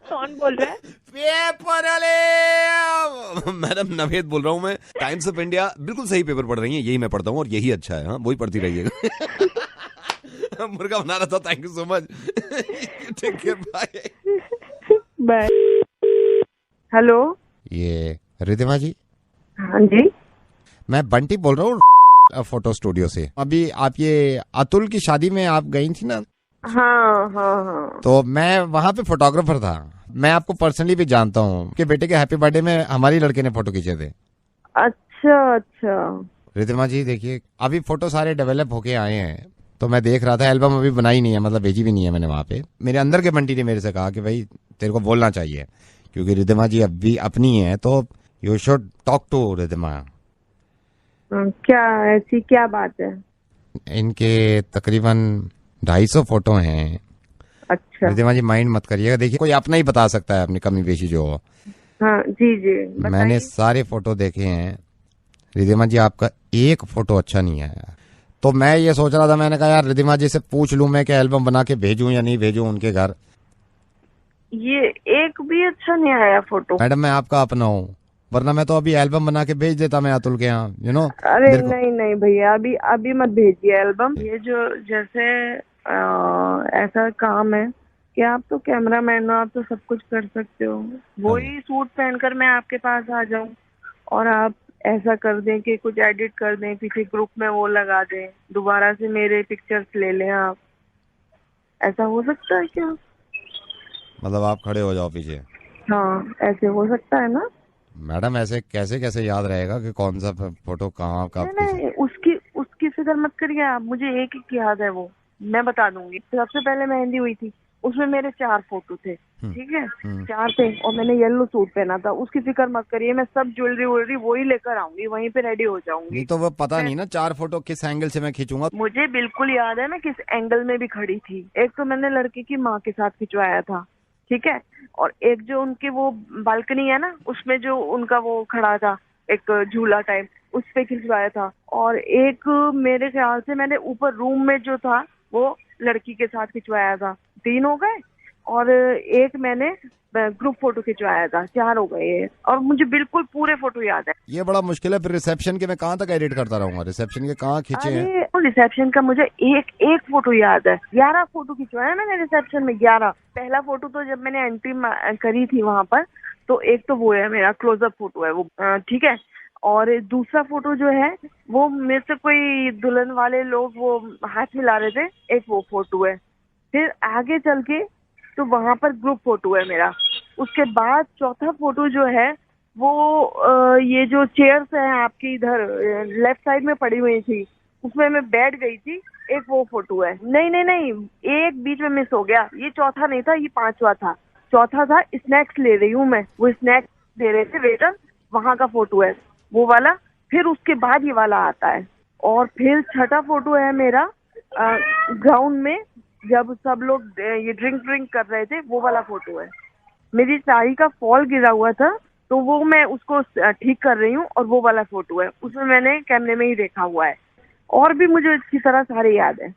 कौन बोल रहा है? पेपर मैडम नवेद बोल रहा हूँ मैं, टाइम्स ऑफ इंडिया। बिल्कुल सही पेपर पढ़ रही हैं, यही मैं पढ़ता हूँ और यही अच्छा है। हाँ, वही पढ़ती रहिएगा। मुर्गा बना रहा था। Thank you so much. Take care, bye bye. Hello, ये रिद्धिमा जी? हाँ जी, मैं बंटी बोल रहा हूँ फोटो स्टूडियो से। अभी आप ये अतुल की शादी में आप गई थी ना? हाँ। तो मैं वहाँ पे फोटोग्राफर था, मैं आपको पर्सनली भी जानता हूँ कि बेटे के हैप्पी बर्थडे में हमारी लड़के ने फोटो खींचे थे। अच्छा। रिद्धिमा जी देखिए, अभी फोटो सारे डेवलप होके आए हैं, तो मैं देख रहा था, एल्बम अभी बनाई नहीं है, मतलब भेजी भी नहीं है मैंने वहाँ पे। मेरे अंदर के बंटी ने मेरे से कहा कि भाई तेरे को बोलना चाहिए, क्योंकि रिद्धिमा जी अभी अपनी है, तो you should talk to Riddhima. क्या ऐसी क्या बात है? इनके तकरीबन 250 फोटो हैं। अच्छा। रिद्धिमा जी माइंड मत करिएगा, देखिए कोई अपना ही बता सकता है अपनी कमी पेशी जो हो। हाँ जी, मैंने सारे फोटो देखे हैं रिद्धिमा जी, आपका एक फोटो अच्छा नहीं आया। तो मैं ये सोच रहा था, मैंने कहा यार रिद्धिमा जी से पूछ लूं मैं कि एल्बम बना के भेजूं या नहीं भेजूं उनके घर। ये एक भी अच्छा नहीं आया फोटो। मैडम मैं आपका अपना हूँ, वरना मैं तो अभी एल्बम बना के भेज देता मैं अतुल के यहाँ, यू नो। अरे नहीं भैया, अभी मत भेजिए एल्बम। ये जो जैसे ऐसा काम है कि आप तो कैमरामैन हो, आप तो सब कुछ कर सकते हो। वही सूट पहनकर मैं आपके पास आ जाऊं और आप ऐसा कर दें कि कुछ एडिट कर दें, पीछे ग्रुप में वो लगा दें, दोबारा से मेरे पिक्चर्स ले लें आप। ऐसा हो सकता है क्या? मतलब आप खड़े हो जाओ पीछे? हाँ, ऐसे हो सकता है ना? मैडम ऐसे कैसे याद रहेगा कि कौन सा फोटो कहाँ का? नहीं, उसकी फिक्र मत करिए आप, मुझे एक याद है, वो मैं बता दूंगी। सबसे पहले मेहंदी हुई थी, उसमें मेरे 4 फोटो थे, ठीक है, 4 थे, और मैंने येलो सूट पहना था। उसकी फिक्र मत करिए, मैं सब ज्वेलरी वही लेकर आऊंगी, वहीं पे रेडी हो जाऊंगी। नहीं तो वो पता नहीं ना 4 फोटो किस एंगल से मैं खींचूंगा। मुझे बिल्कुल याद है मैं किस एंगल में भी खड़ी थी। एक तो मैंने लड़के की माँ के साथ खिंचवाया था, ठीक है, और एक जो उनकी वो बालकनी है ना, उसमें जो उनका वो खड़ा था एक झूला टाइप, उस पे खिंचवाया था। और एक मेरे ख्याल से मैंने ऊपर रूम में जो था वो लड़की के साथ खिंचवाया था। 3 हो गए। और एक मैंने ग्रुप फोटो खिंचवाया था, 4 हो गए और मुझे बिल्कुल पूरे फोटो याद है। ये बड़ा मुश्किल है, फिर रिसेप्शन के मैं कहाँ तक एडिट करता रहूंगा? रिसेप्शन के कहाँ खींचे हैं? रिसेप्शन का मुझे एक फोटो याद है, 11 फोटो खिंचवाया मैंने रिसेप्शन में, 11। पहला फोटो तो जब मैंने एंट्री करी थी वहां पर, तो एक तो वो है मेरा क्लोजअप फोटो है वो, ठीक है। और दूसरा फोटो जो है वो मेरे से कोई दुल्हन वाले लोग वो हाथ मिला रहे थे, एक वो फोटो है। फिर आगे चल के तो वहां पर ग्रुप फोटो है मेरा। उसके बाद चौथा फोटो जो है वो ये जो चेयर्स हैं आपकी इधर लेफ्ट साइड में पड़ी हुई थी, उसमें मैं बैठ गई थी, एक वो फोटो है। नहीं, एक बीच में मिस हो गया, ये चौथा नहीं था, ये 5वां था। चौथा था स्नैक्स ले रही हूँ मैं, वो स्नैक्स दे रहे थे वेटर, वहां का फोटो है वो वाला। फिर उसके बाद ये वाला आता है। और फिर छठा फोटो है मेरा ग्राउंड में जब सब लोग ये ड्रिंक कर रहे थे, वो वाला फोटो है। मेरी साड़ी का फॉल गिरा हुआ था तो वो मैं उसको ठीक कर रही हूँ, और वो वाला फोटो है, उसमें मैंने कैमरे में ही देखा हुआ है। और भी मुझे अच्छी तरह सारे याद है।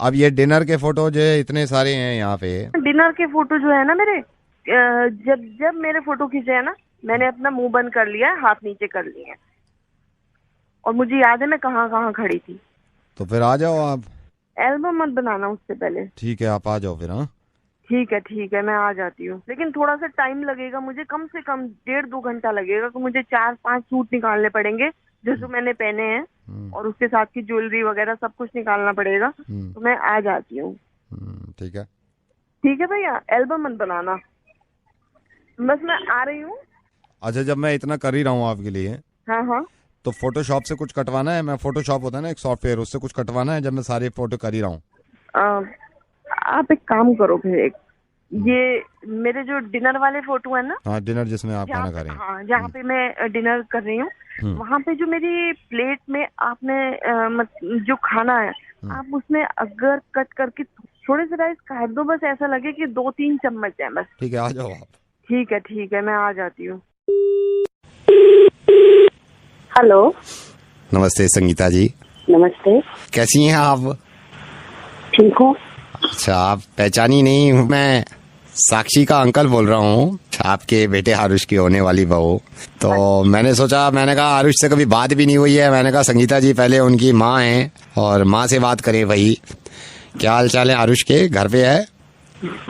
अब ये डिनर के फोटो जो इतने सारे हैं यहाँ पे, डिनर के फोटो जो है ना मेरे, जब मेरे फोटो खींचे है ना, मैंने अपना मुंह बंद कर लिया है, हाथ नीचे कर लिए हैं, और मुझे याद है मैं कहाँ खड़ी थी। तो फिर आ जाओ आप। एल्बम मत बनाना उससे पहले। ठीक है, आप आ जाओ फिर। हाँ ठीक है, मैं आ जाती हूँ, लेकिन थोड़ा सा टाइम लगेगा मुझे, कम से कम 1.5-2 घंटा लगेगा, तो मुझे 4-5 सूट निकालने पड़ेंगे जो मैंने पहने हैं, और उसके साथ की ज्वेलरी वगैरह सब कुछ निकालना पड़ेगा। तो मैं आ जाती हूँ। ठीक है भैया, एल्बम मत बनाना, बस मैं आ रही हूँ। अच्छा, जब मैं इतना कर ही रहा हूँ आपके लिए, हाँ, तो फोटोशॉप से कुछ कटवाना है? मैं फोटोशॉप होता है ना एक सॉफ्टवेयर, उससे कुछ कटवाना है जब मैं सारे फोटो कर ही रहा हूँ? आप एक काम करो फिर, ये मेरे जो डिनर वाले फोटो है ना, हाँ डिनर जिसमें आप खाना खा रहे हैं, हाँ जहाँ पे मैं डिनर कर रही हूँ, वहाँ पे जो मेरी प्लेट में आपने जो खाना है, आप उसमें अगर कट करके थोड़े से राइस काट दो, बस ऐसा लगे कि 2-3 चम्मच है बस। ठीक है, आ जाओ आप। ठीक है, मैं आ जाती हूँ। हेलो, नमस्ते संगीता जी। नमस्ते, कैसी हैं आप? ठीक हूँ। अच्छा, आप पहचानी नहीं, मैं साक्षी का अंकल बोल रहा हूँ, आपके बेटे आरुष की होने वाली बहू। तो मैंने कहा आरुष से कभी बात भी नहीं हुई है, मैंने कहा संगीता जी पहले उनकी माँ हैं और माँ से बात करें। भाई क्या हाल चाल है आरुष के? घर पे है?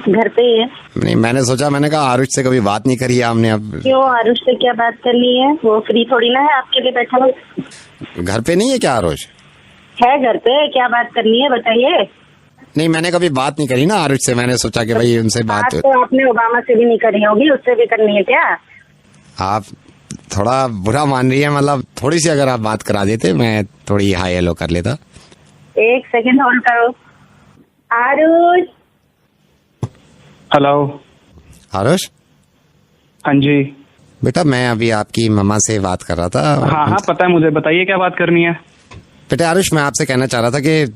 घर पे ही है। नहीं, मैंने कहा आरुष से कभी बात नहीं करी है आपने। अब क्यों, आरुष से क्या बात करनी है? वो फ्री थोड़ी ना है आपके लिए बैठा हुआ। घर पे नहीं है क्या आरुष? है घर पे, क्या बात करनी है बताइए। नहीं, मैंने कभी बात नहीं करी ना आरुष से, मैंने सोचा कि भाई उनसे बात तो आपने ओबामा से भी नहीं करी होगी, उससे भी करनी है क्या? आप थोड़ा बुरा मान रही है, मतलब थोड़ी सी अगर आप बात करा देते, मैं थोड़ी हाई हेलो कर लेता। एक सेकंड होल्ड करो। आरुष। हेलो आरुष। हाँ जी बेटा, मैं अभी आपकी मम्मा से बात कर रहा था। हाँ पता है मुझे, बताइए क्या बात करनी है। बेटा आरुष, मैं आपसे कहना चाह रहा था कि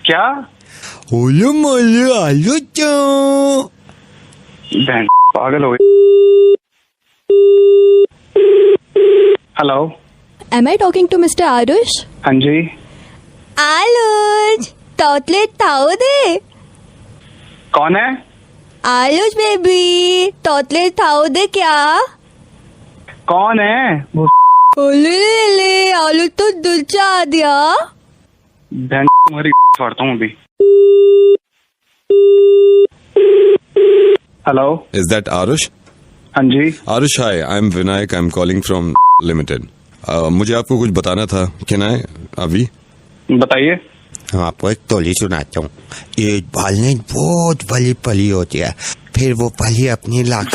क्या पागल हो गए। Hello, Am I talking to Mr. Arush? हाँ जी। Arush, तोतले ताऊ दे। कौन है? आरुष बेबी, तोतले ताऊ दे क्या? कौन है वो? ले आलू तो दिल चाह दिया। तुम्हारी छोड़ता हूँ अभी। Hello, is that Aarush? हाँ जी। Aarush, hi, I am Vinayak, I am calling from limited. मुझे आपको कुछ बताना था। Can I? अभी बताइए। हाँ, आपको एक टोली सुनाता हूँ। एक बालने बहुत बड़ी पली होती है, फिर वो पली अपनी लाख।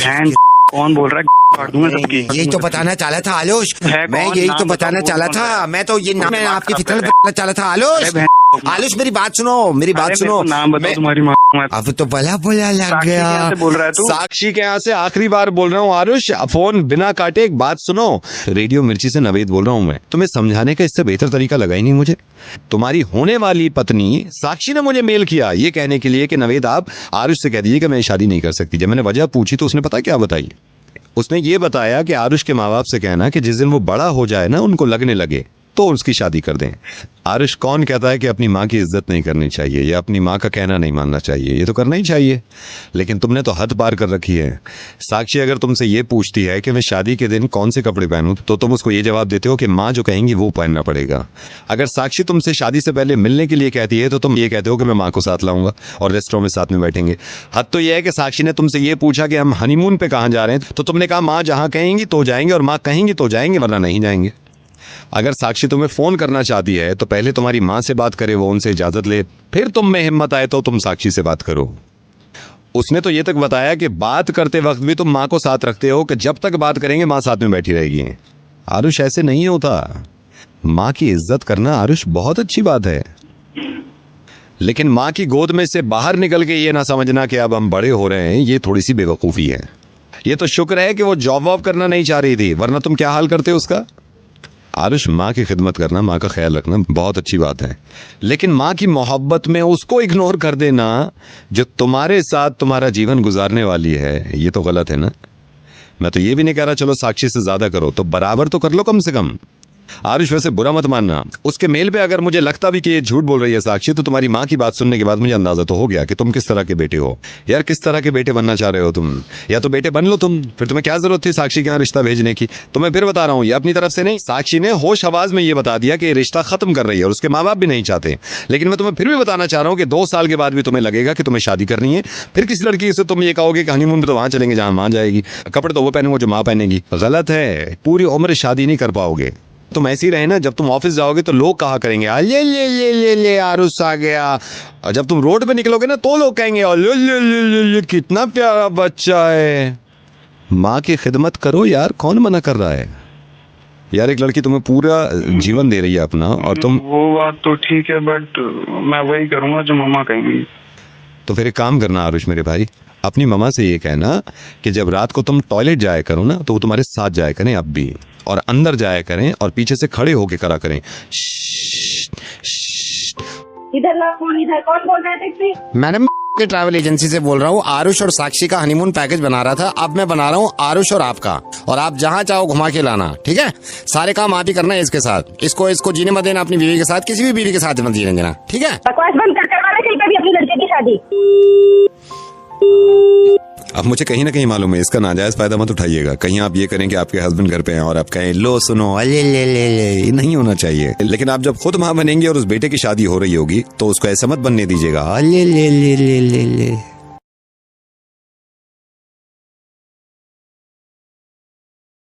कौन बोल रहा है? यही तो बताना चाहा था आलोश, मैं यही तो बताना चाहा था। मैं तो ये नाम आपकी फिक्र बताना चाहा था आलोश। आलोश मेरी बात सुनो, मेरी बात सुनो। नाम बताओ तुम्हारी माँ। अब तो भला लग गया। बोल रहा है तू? साक्षी के यहाँ से आखिरी बार बोल रहा हूँ आरुष, फोन बिना काटे एक बात सुनो। रेडियो मिर्ची से नवेद बोल रहा हूँ मैं। तुम्हें समझाने का इससे बेहतर तरीका लगा ही नहीं मुझे। तुम्हारी होने वाली पत्नी साक्षी ने मुझे मेल किया ये कहने के लिए कि नवेद आप आरुष से कह दीजिए कि मैं शादी नहीं कर सकती। जब मैंने वजह पूछी तो उसने पता क्या बताई? उसने ये बताया कि आरुष के माँ बाप से कहना कि जिस दिन वो बड़ा हो जाए ना, उनको लगने लगे तो उसकी शादी कर दें। आरुष, कौन कहता है कि अपनी माँ की इज्जत नहीं करनी चाहिए या अपनी माँ का कहना नहीं मानना चाहिए? ये तो करना ही चाहिए, लेकिन तुमने तो हद पार कर रखी है। साक्षी अगर तुमसे ये पूछती है कि मैं शादी के दिन कौन से कपड़े पहनूं, तो तुम उसको ये जवाब देते हो कि माँ जो कहेंगी वो पहनना पड़ेगा। अगर साक्षी तुमसे शादी से पहले मिलने के लिए कहती है तो तुम ये कहते हो कि मैं माँ को साथ लाऊंगा और रेस्टोरेंट में साथ में बैठेंगे। हद तो यह है कि साक्षी ने तुमसे ये पूछा कि हम हनीमून पे कहाँ जा रहे हैं, तो तुमने कहा माँ जहाँ कहेंगी तो जाएंगे और माँ कहेंगी तो जाएंगे, वरना नहीं जाएंगे। अगर साक्षी तुम्हें फोन करना चाहती है तो पहले तुम्हारी माँ से बात करे, वो उनसे इजाजत ले, फिर तुम में हिम्मत आए तो तुम साक्षी से बात करो। उसने तो ये तक बताया कि बात करते वक्त भी तुम माँ को साथ रखते हो कि जब तक बात करेंगे माँ साथ में बैठी रहेगी। आरुष, ऐसे नहीं होता। माँ की इज्जत करना आरुष बहुत अच्छी बात है, लेकिन माँ की गोद में से बाहर निकल के ये ना समझना कि अब हम बड़े हो रहे हैं, ये थोड़ी सी बेवकूफ़ी है। ये तो शुक्र है कि वो जॉब वॉब करना नहीं चाह रही थी, वरना तुम क्या हाल करते उसका। आरुष, माँ की खिदमत करना, माँ का ख्याल रखना बहुत अच्छी बात है, लेकिन माँ की मोहब्बत में उसको इग्नोर कर देना जो तुम्हारे साथ तुम्हारा जीवन गुजारने वाली है, ये तो गलत है ना। मैं तो ये भी नहीं कह रहा चलो साक्षी से ज्यादा करो, तो बराबर तो कर लो कम से कम। आरुष, वैसे बुरा मत मानना, उसके मेल पे अगर मुझे लगता भी कि ये झूठ बोल रही है साक्षी, तो तुम्हारी माँ की बात सुनने के बाद मुझे अंदाजा तो हो गया कि तुम किस तरह के बेटे हो। यार, किस तरह के बेटे बनना चाह रहे हो तुम? या तो बेटे बन लो तुम, फिर तुम्हें क्या जरूरत थी साक्षी के यहाँ रिश्ता भेजने की? तो मैं फिर बता रहा हूँ, ये अपनी तरफ से नहीं, साक्षी ने होश आवाज में ये बता दिया कि रिश्ता खत्म कर रही है और उसके माँ बाप भी नहीं चाहते। लेकिन मैं तुम्हें फिर भी बताना चाह रहा हूँ कि 2 साल के बाद भी तुम्हें लगेगा कि तुम्हें शादी करनी है, फिर किसी लड़की से तुम ये कहोगे कि हनीमून तो वहां चलेंगे जहां माँ जाएगी, कपड़े तो वो पहनेंगे जो माँ पहनेगी। गलत है, पूरी उम्र शादी नहीं कर पाओगे तुम। ऐसे ही रहे ना, जब तुम ऑफिस जाओगे तो लोग कहा करेंगे ले ले ले ले ले आरुष आ गया, और जब तुम रोड पे निकलोगे ना तो लोग कहेंगे ले ले ले ले ले कितना प्यारा बच्चा है। माँ की खिदमत करो यार, कौन मना कर रहा है? यार, एक लड़की तुम्हें पूरा जीवन दे रही है अपना, और तुम। वो बात तो ठीक है, बट मैं वही करूंगा जो मम्मा कहेंगी। तो फिर एक काम करना आरुष मेरे भाई, अपनी मम्मा से ये कहना कि जब रात को तुम टॉयलेट जाया करो ना तो वो तुम्हारे साथ जाया करें अब भी, और अंदर जाया करें और पीछे से खड़े होके करा करें। इधर ना फोन, इधर कौन बोल रहा है? टैक्सी मैडम के ट्रैवल एजेंसी से बोल रहा हूँ। आरुष और साक्षी का हनीमून पैकेज बना रहा था, अब मैं बना रहा हूँ आरुष और आपका, और आप जहाँ चाहो घुमा के लाना, ठीक है? सारे काम आप ही करना है इसके साथ। इसको जीने मत देना अपनी बीवी के साथ, किसी भी बीवी के साथ मत जीने देना, ठीक है? बकवास बंद कर, करवाना कहीं पे भी अपनी लड़के की शादी। अब मुझे कहीं ना कहीं मालूम है इसका नाजायज फायदा मत उठाइएगा। कहीं आप ये करें कि आपके हस्बैंड घर पे हैं और आप कहें लो सुनो ले ले ले ले, ये नहीं होना चाहिए। लेकिन आप जब खुद मां बनेंगे और उस बेटे की शादी हो रही होगी तो उसको ऐसा मत बनने दीजिएगा ले ले ले ले ले ले।